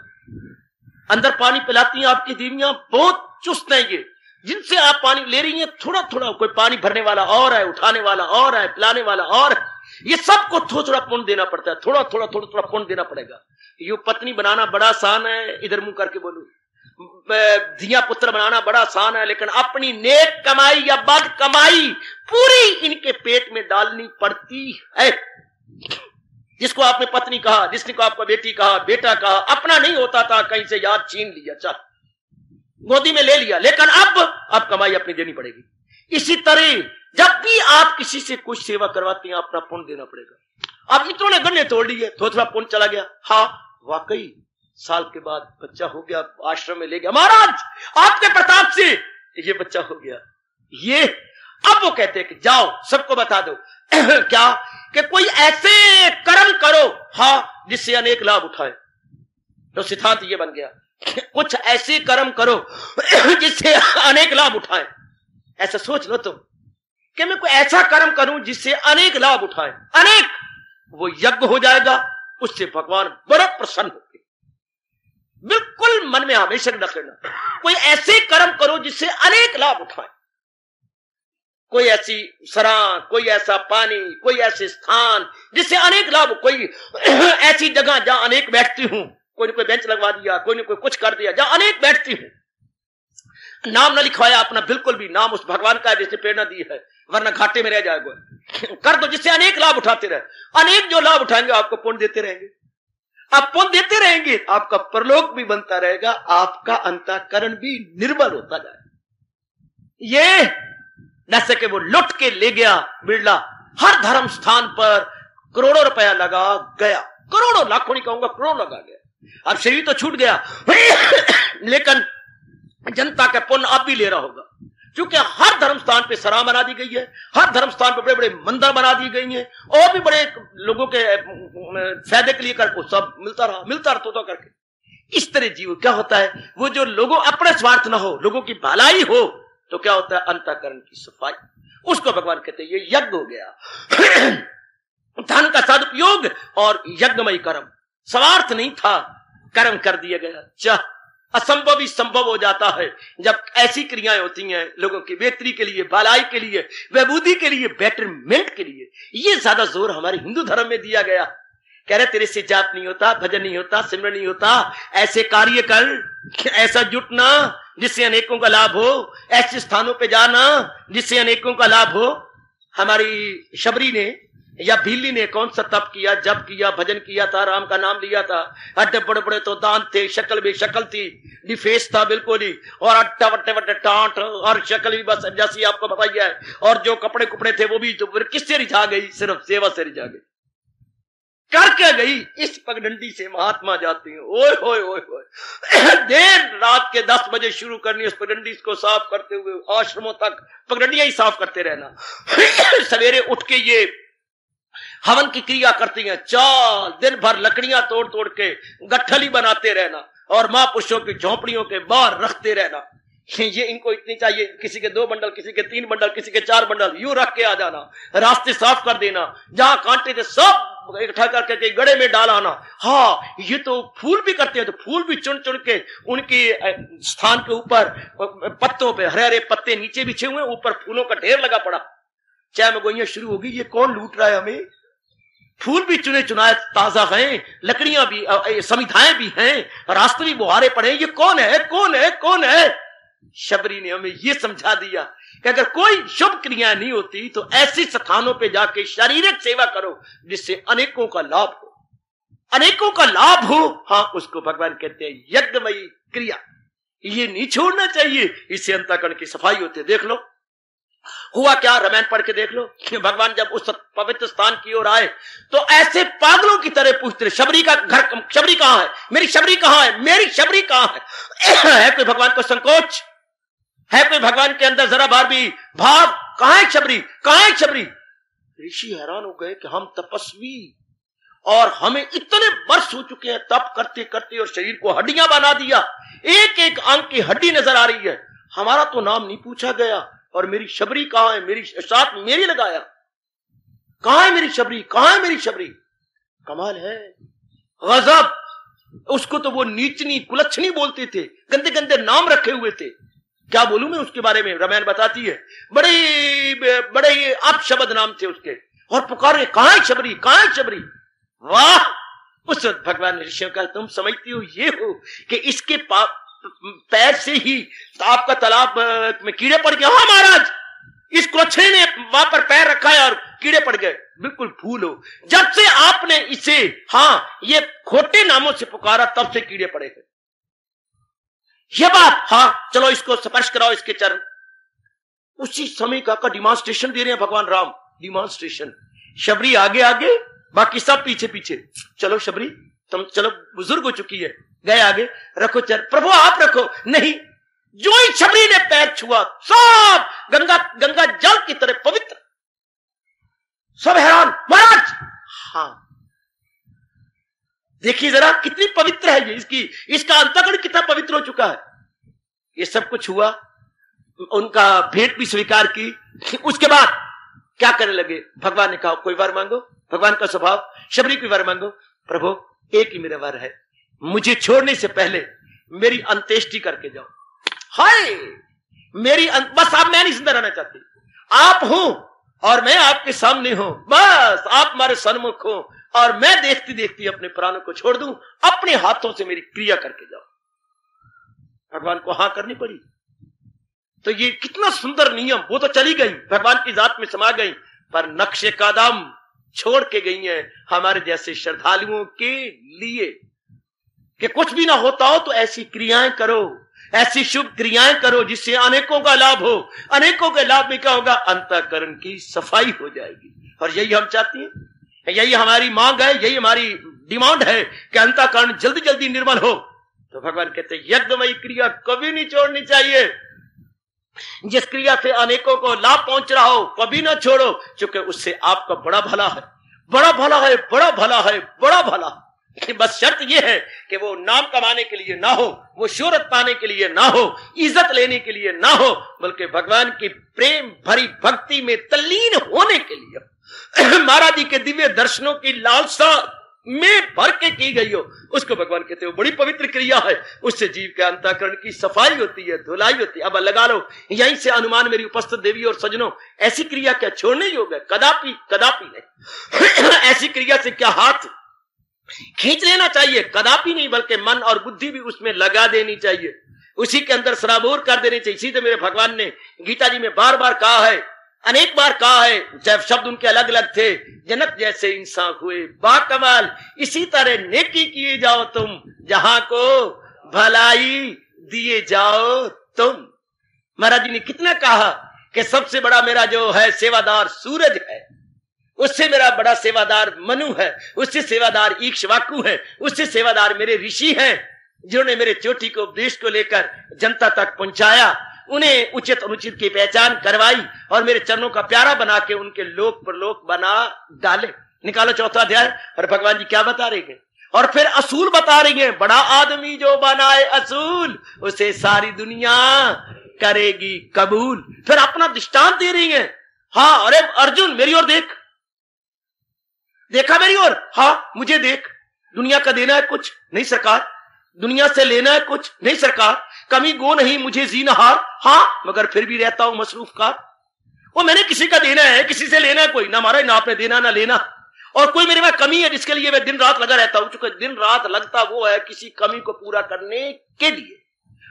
अंदर पानी पिलाती हैं आपकी देवियां, बहुत चुस्त है ये, जिनसे आप पानी ले रही हैं थोड़ा थोड़ा। कोई पानी भरने वाला और है, उठाने वाला और है, पिलाने वाला और है। ये सबको थोड़ा थोड़ा पुण्य देना पड़ता है, थोड़ा थोड़ा थोड़ा थोड़ा पुण्य देना पड़ेगा। ये पत्नी बनाना बड़ा आसान है, इधर मुंह करके बोलू, धिया पुत्र बनाना बड़ा आसान है, लेकिन अपनी नेक कमाई या बद कमाई पूरी इनके पेट में डालनी पड़ती है। जिसको आपने पत्नी कहा, जिसने को आपका बेटी कहा, बेटा कहा, अपना नहीं होता था, कहीं से याद छीन लिया, चल गोदी में ले लिया, लेकिन अब कमाई अपनी देनी पड़ेगी। इसी तरह जब भी आप किसी से कुछ सेवा करवाते हैं, अपना पुण्य देना पड़ेगा। अब मित्रों ने गन्ने तोड़ लिए, थोड़ा थोड़ा पुण्य चला गया। हाँ वाकई साल के बाद बच्चा हो गया, आश्रम में ले गया, महाराज आपके प्रताप से ये बच्चा हो गया। ये अब वो कहते हैं कि जाओ सबको बता दो क्या, कि कोई ऐसे कर्म करो हाँ जिससे अनेक लाभ उठाए। तो सिद्धांत ये बन गया, कुछ ऐसे कर्म करो जिससे अनेक लाभ उठाए। ऐसा सोच लो तुम कि मैं कोई ऐसा कर्म करूं जिससे अनेक लाभ उठाए, अनेक, वो यज्ञ हो जाएगा, उससे भगवान बड़ा प्रसन्न होते। बिल्कुल मन में हमेशा रख लेना, कोई ऐसे कर्म करो जिससे अनेक लाभ उठाए। कोई ऐसी सराह, कोई ऐसा पानी, कोई ऐसे स्थान जिससे अनेक लाभ, कोई ऐसी जगह जहां अनेक बैठती हूं, कोई ने कोई बेंच लगवा दिया, कोई ने कोई कुछ कर दिया, जहां अनेक बैठती हूं। नाम न लिखवाया अपना, बिल्कुल भी, नाम उस भगवान का है जिसने प्रेरणा दी है, वरना घाटे में रह जाएगा। कर दो जिससे अनेक लाभ उठाते रहे, अनेक जो लाभ उठाएंगे आपको पुण्य देते रहेंगे। आप पुण्य देते रहेंगे, आपका परलोक भी बनता रहेगा, आपका अंतःकरण भी निर्मल होता जाएगा। ये न सके वो लुट के ले गया बिरला, हर धर्म स्थान पर करोड़ों रुपया लगा गया, करोड़ों, लाखों नहीं कहूंगा, करोड़ लगा गया। अब शरीर तो छूट गया लेकिन जनता का पुण्य अब भी ले रहा होगा, क्योंकि हर धर्म स्थान पे सराह बना दी गई है, हर धर्म स्थान पे बड़े बड़े मंदिर बना दी गई हैं, और भी बड़े लोगों के फायदे के लिए करके सब मिलता रहा तो करके। इस तरह जीव क्या होता है, वो जो लोगों, अपने स्वार्थ ना हो, लोगों की भलाई हो, तो क्या होता है, अंतःकरण की सफाई, उसको भगवान कहते हैं ये यज्ञ हो गया। धन का सदुपयोग और यज्ञमय कर्म, स्वार्थ नहीं था, कर्म कर दिया गया। असंभव ही संभव हो जाता है जब ऐसी क्रियाएं होती हैं लोगों की बेहतरी के लिए, भलाई के लिए, विभूति के लिए, बेटरमेंट के लिए। ये ज्यादा जोर हमारे हिंदू धर्म में दिया गया। कह रहे तेरे से जाप नहीं होता, भजन नहीं होता, सिमरन नहीं होता, ऐसे कार्य कर, ऐसा जुटना जिससे अनेकों का लाभ हो, ऐसे स्थानों पे जाना जिससे अनेकों का लाभ हो। हमारी शबरी ने या भीली ने कौन सा तप किया, जप किया, भजन किया था, राम का नाम लिया था, अड्डे बड़े बड़े तो दांत थे, शक्ल भी शक्ल थी, फेस था बिल्कुल ही, और अट्टा वट्टे वट्टे टांट, और शक्ल भी बस जैसी आपको बताइए है, और जो कपड़े कुपड़े थे वो भी तो फिर किससे रिझा गई, सिर्फ सेवा से रिझा गई। करके गई इस पगडंडी से महात्मा जाते हैं, ओए होए ओए होए, देर रात के 10 बजे शुरू करनी उस पगडंडी को साफ करते हुए आश्रमों तक पगडंडियां ही साफ करते रहना। सवेरे उठ के ये हवन की क्रिया करती हैं, चाल दिन भर लकड़ियां तोड़ तोड़ के गठली बनाते रहना, और महापुरुषों की झोंपड़ियों के बाहर रखते रहना। ये इनको इतनी चाहिए, किसी के 2 बंडल, किसी के 3 बंडल, किसी के 4 बंडल, यूं रख के आ जाना, रास्ते साफ कर देना, जहां कांटे थे सब इकट्ठा करके गड़े में डालाना। हाँ, ये तो फूल भी करते हैं, तो फूल भी चुन चुन के उनके स्थान के ऊपर पत्तों पे हरे हरे पत्ते नीचे बिछे हुए, ऊपर फूलों का ढेर लगा पड़ा। चाय में गोइयां शुरू होगी, ये कौन लूट रहा है हमें? फूल भी चुने चुनाए ताजा हैं, लकड़ियां भी, समिधाएं भी हैं, रास्ते भी बुहारे पड़े, ये कौन है, कौन है, कौन है? शबरी ने हमें यह समझा दिया कि अगर कोई शुभ क्रिया नहीं होती तो ऐसे स्थानों पे जाके शारीरिक सेवा करो जिससे अनेकों का लाभ हो, अनेकों का लाभ हो। हाँ, उसको भगवान कहते हैं यज्ञमयी क्रिया। ये नहीं छोड़ना चाहिए, इससे अंतःकरण की सफाई होती है। देख लो हुआ क्या, रामायण पढ़ के देख लो। भगवान जब उस पवित्र स्थान की ओर आए तो ऐसे पागलों की तरह पूछते रहे, शबरी का घर, शबरी कहां है, मेरी शबरी कहां है, मेरी शबरी कहां है कोई भगवान को संकोच है? कोई भगवान के अंदर जरा बार भी भाव, कहां है शबरी, कहां है शबरी? ऋषि हैरान हो गए कि हम तपस्वी और हमें इतने वर्ष हो चुके हैं तप करते करते, और शरीर को हड्डियां बना दिया, एक एक अंग की हड्डी नजर आ रही है, हमारा तो नाम नहीं पूछा गया, और मेरी शबरी कहां है, मेरी साथ मेरी लगाया, कहां है मेरी शबरी, कहां है मेरी शबरी? कमाल है, गजब। उसको तो वो नीचनी कुलच्छनी बोलते थे, गंदे गंदे नाम रखे हुए थे। क्या बोलूं मैं उसके बारे में, रामायण बताती है, बड़े बड़े अपशब्द नाम थे उसके, और पुकारे कहां है शबरी, कहां है शबरी? वाह! उस भगवान ऋषियों का तुम समझती हो ये हो कि इसके पैर से ही आपका तालाब में कीड़े पड़ गए? हाँ महाराज, इस कुलच्छनी ने वहां पर पैर रखा है और कीड़े पड़ गए। बिल्कुल भूल हो, जब से आपने इसे ये खोटे नामों से पुकारा तब से कीड़े पड़े हैं। ये बात, चलो इसको स्पर्श कराओ, इसके चरण। उसी समय का डिमॉन्स्ट्रेशन दे रहे हैं भगवान राम, डिमॉन्स्ट्रेशन। शबरी आगे आगे, बाकी सब पीछे पीछे। चलो शबरी, तुम चलो, बुजुर्ग हो चुकी है, गए आगे, रखो चरण। प्रभु आप रखो। नहीं, जो ही शबरी ने पैर छुआ सब गंगा जल की तरह पवित्र। सब हैरान, महाराज देखिए जरा कितनी पवित्र है ये, इसका अंतःकरण कितना पवित्र हो चुका है। ये सब कुछ हुआ, उनका भेंट भी स्वीकार की। उसके बाद क्या करने लगे? भगवान ने कहा कोई वर मांगो। भगवान का स्वभाव, शबरी कोई वर मांगो। प्रभु एक ही मेरा वर है, मुझे छोड़ने से पहले मेरी अंत्येष्टि करके जाओ। हाय मेरी बस आप, मैं नहीं जिंदा रहना चाहती, आप हो और मैं आपके सामने हूं, बस आप हमारे सन्मुख हो और मैं देखती देखती अपने प्राणों को छोड़ दूं, अपने हाथों से मेरी क्रिया करके जाओ। भगवान को हां करनी पड़ी। तो ये कितना सुंदर नियम, वो तो चली गई, भगवान की जात में समा गई, पर नक्शे कदम छोड़ के गई है हमारे जैसे श्रद्धालुओं के लिए कि कुछ भी ना होता हो तो ऐसी क्रियाएं करो, ऐसी शुभ क्रियाएं करो जिससे अनेकों का लाभ हो। अनेकों के लाभ में क्या होगा? अंतःकरण की सफाई हो जाएगी। और यही हम चाहते हैं, यही हमारी मांग है, यही हमारी डिमांड है कि अंतःकरण जल्दी जल्दी निर्मल हो। तो भगवान कहते हैं यज्ञमयी क्रिया कभी नहीं छोड़नी चाहिए। जिस क्रिया से अनेकों को लाभ पहुंच रहा हो कभी ना छोड़ो, क्योंकि उससे आपका बड़ा भला है, बड़ा भला है, बड़ा भला है, बड़ा भला। बस शर्त यह है कि वो नाम कमाने के लिए ना हो, वो शोहरत पाने के लिए ना हो, इज्जत लेने के लिए ना हो, बल्कि भगवान की प्रेम भरी भक्ति में तल्लीन होने के लिए, महाराज जी के दिव्य दर्शनों की लालसा में भर के की गई हो, उसको भगवान कहते हो बड़ी पवित्र क्रिया है। उससे जीव के अंतःकरण की सफाई होती है, धुलाई होती है। अब लगा लो यहीं से अनुमान मेरी उपस्थित देवी और सजनों, ऐसी क्रिया क्या छोड़ने योग्य है? कदापि कदापि नहीं। ऐसी क्रिया से क्या हाथ खींच लेना चाहिए? कदापि नहीं, बल्कि मन और बुद्धि भी उसमें लगा देनी चाहिए, उसी के अंदर सराबोर कर देनी चाहिए। इसी तो मेरे भगवान ने गीता जी में बार बार कहा है, अनेक बार कहा है, जब शब्द उनके अलग अलग थे, जनक जैसे इंसान हुए बाकमाल, इसी तरह नेकी किए जाओ तुम, जहां को भलाई दिए जाओ तुम। महाराज जी ने कितना कहा कि सबसे बड़ा मेरा जो है सेवादार सूरज है, उससे मेरा बड़ा सेवादार मनु है, उससे सेवादार इक्ष्वाकु है, उससे सेवादार मेरे ऋषि हैं, जिन्होंने मेरे चोटी को उपदेश को लेकर जनता तक पहुंचाया, उन्हें उचित अनुचित की पहचान करवाई और मेरे चरणों का प्यारा बना के उनके लोक परलोक बना डाले। निकालो चौथा अध्याय। और भगवान जी क्या बता रहे हैं? और फिर असूल बता रही हैं, बड़ा आदमी जो बनाए असूल उसे सारी दुनिया करेगी कबूल। फिर अपना दृष्टांत दे रही हैं। हाँ, अरे अर्जुन मेरी ओर देख, देखा मेरी ओर? हाँ मुझे देख। दुनिया का देना है कुछ नहीं सरकार, दुनिया से लेना है कुछ नहीं सरकार, कमी गो नहीं मुझे जीनहार, हाँ मगर फिर भी रहता हूं मसरूफ कार। वो मैंने किसी का देना है, किसी से लेना है कोई ना, महाराज ना आपने देना ना लेना। और कोई मेरे में कमी है जिसके लिए मैं दिन रात लगा रहता हूं, चूंकि दिन रात लगता वो है किसी कमी को पूरा करने के लिए।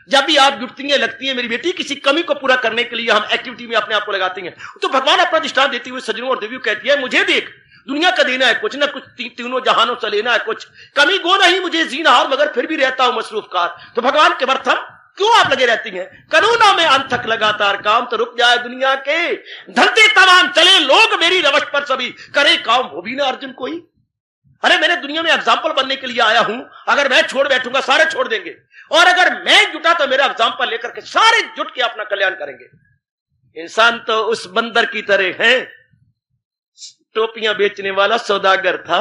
जब भी आप जुटती हैं लगती है मेरी बेटी, किसी कमी को पूरा करने के लिए हम एक्टिविटी में अपने आप को लगाते हैं। तो भगवान अपना दृष्टांत देते हुए सज्जनों और देवियों कहती है, मुझे देख, दुनिया का देना है कुछ ना कुछ, तीनों जहानों से लेना है कुछ, कमी गो नहीं मुझे जीनहार, मगर फिर भी रहता हूं मसरूफ कार। तो भगवान के प्रथम क्यों आप लगे रहती हैं? कानूनों में अंत तक लगातार काम, तो रुक जाए दुनिया के धंधे तमाम, चले लोग मेरी रवश पर सभी, करे काम वो भी ना अर्जुन कोई। अरे मैंने दुनिया में एग्जाम्पल बनने के लिए आया हूं, अगर मैं छोड़ बैठूंगा सारे छोड़ देंगे, और अगर मैं जुटा तो मेरा एग्जाम्पल लेकर के सारे जुट के अपना कल्याण करेंगे। इंसान तो उस बंदर की तरह है, टोपियां बेचने वाला सौदागर था।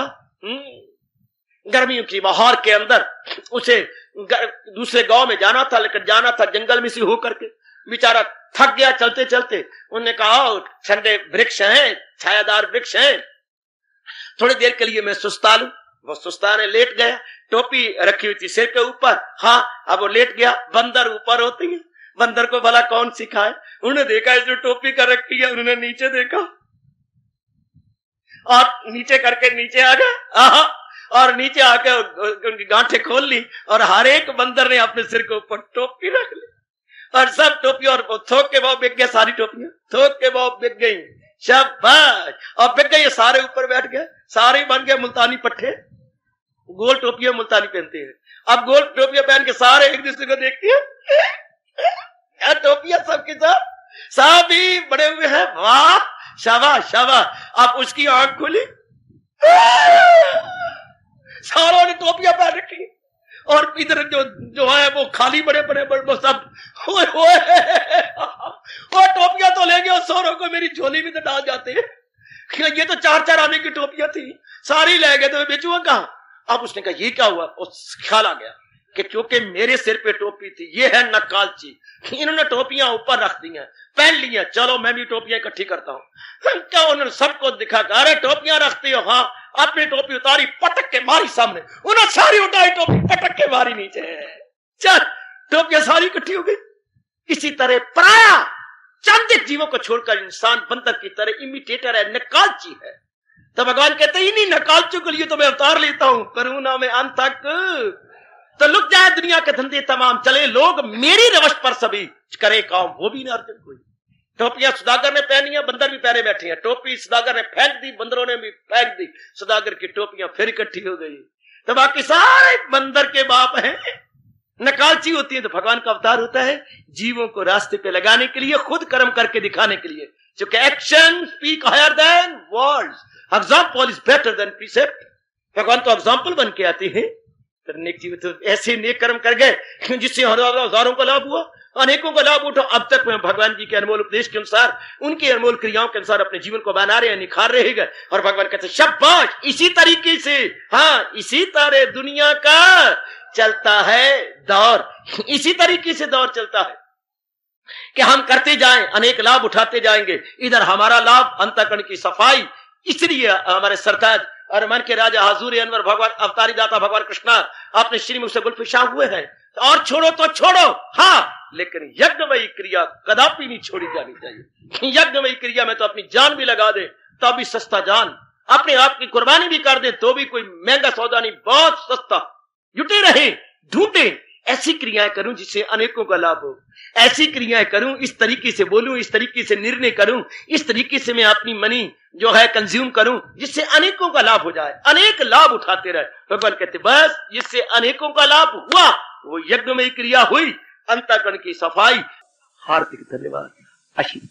गर्मियों की बहार के अंदर उसे दूसरे गांव में जाना था, लेकिन जाना था जंगल में से होकर के, बेचारा थक गया चलते चलते। उन्होंने कहा ठंडे वृक्ष हैं, छायादार वृक्ष हैं, थोड़ी देर के लिए मैं सुस्ता लूं। वो सुस्ताने लेट गया, टोपी रखी हुई थी सिर के ऊपर। हाँ, अब वो लेट गया। बंदर ऊपर होती है, बंदर को भला कौन सिखाए। उन्होंने देखा जो टोपी कर रखी है, उन्होंने नीचे देखा और नीचे करके नीचे आ गया, और नीचे आके उनकी गांठें खोल ली, और हर एक बंदर ने अपने सिर के ऊपर टोपी रख ली, और सब टोपी, और थोक के भाव बिक गया, सारी टोपियां थोक के भाव बिक गई। शाबाश, और बिक गई, सारे ऊपर बैठ गए, सारे बन गए मुल्तानी पट्टे। गोल टोपियां मुल्तानी पहनते हैं। अब गोल टोपियां पहन के सारे एक दूसरे को देखती है, टोपियां सबके सब भी बड़े हुए हैं। वाह, शाबाश शाबाश। अब उसकी आंख खुली, सारों ने टोपियां पहन रखी, और इधर जो है वो खाली बड़े बड़े बड़े सब। वो टोपियां तो लेंगे और सारों को मेरी झोली में तो डाल जाते हैं। ये तो 4-4 आने की टोपियां थी, सारी ले गए, तो मैं बेचूंगा कहां। अब उसने कहा ये क्या हुआ। उस ख्याल आ गया कि क्योंकि मेरे सिर पे टोपी थी, ये है नकालची, इन्होंने टोपियां ऊपर रख दी हैं, पहन ली हैं, चलो मैं भी टोपियां इकट्ठी करता हूं। क्या उन्होंने सबको दिखा, अरे टोपियां रखती हो, हाँ। अपनी टोपी उतारी, पटक के मारी सामने, उन्हें सारी उठाई टोपी, पटक के मारी नीचे, चल टोपियां सारी इकट्ठी हो गई। इसी तरह पराया चंद जीवों को छोड़कर इंसान बंदर की तरह इमिटेटर है, नकालची है। तो भगवान कहते हैं इन्हीं नकालचों के लिए तो मैं अवतार लेता हूं, करुणा में अंत तक। तो लुक जाए दुनिया के धंधे तमाम, चले लोग मेरी रवश पर सभी, करे काम वो भी ना अर्जुन कोई। टोपियां सुदागर ने पहनी है, बंदर भी पहने बैठे हैं। टोपी सुदागर ने फेंक दी, बंदरों ने भी फेंक दी, सुदागर की टोपियां फिर इकट्ठी हो गई। तो बाकी सारे बंदर के बाप हैं, नकालची होती है। तो भगवान का अवतार होता है जीवों को रास्ते पे लगाने के लिए, खुद कर्म करके दिखाने के लिए। क्योंकि action speak higher than words, example is better than precept. भगवान तो एग्जाम्पल बन के आते हैं। तो नेक जीव तो ऐसे नेक कर्म कर गए जिससे हजारों का लाभ हुआ, अनेकों का लाभ उठा। अब तक मैं भगवान जी के अनमोल उपदेश के अनुसार, उनकी अनमोल क्रियाओं के अनुसार अपने जीवन को बना रहे हैं, निखार रहे हैं। और भगवान कहते हैं शाबाश, इसी तरीके से, हाँ इसी तरह दुनिया का चलता है दौर, इसी तरीके से दौर चलता है कि हम करते जाएं, अनेक लाभ उठाते जाएंगे। इधर हमारा लाभ अंतःकरण की सफाई, इसलिए हमारे सरताज और मन के राजा हजूर अनवर भगवान अवतारी दाता भगवान कृष्णा अपने श्री मुख से गुलफिशा हुए हैं। और छोड़ो तो छोड़ो, हाँ, लेकिन यज्ञमयी क्रिया कदापि नहीं छोड़ी जानी चाहिए। यज्ञमयी क्रिया में तो अपनी जान भी लगा दे तो भी सस्ता जान, अपने आप की कुर्बानी भी कर दे तो भी कोई महंगा सौदा नहीं, बहुत सस्ता। जुटे रहे, ढूंढे, ऐसी क्रियाएं करूं जिससे अनेकों का लाभ हो, ऐसी क्रियाएं करूं, इस तरीके से बोलूं, इस तरीके से निर्णय करूं, इस तरीके से मैं अपनी मनी जो है कंज्यूम करूं जिससे अनेकों का लाभ हो जाए, अनेक लाभ उठाते रहे। भगवान कहते बस जिससे अनेकों का लाभ हुआ वो यज्ञ में क्रिया हुई, अंतःकरण की सफाई। हार्दिक धन्यवाद। आशीष।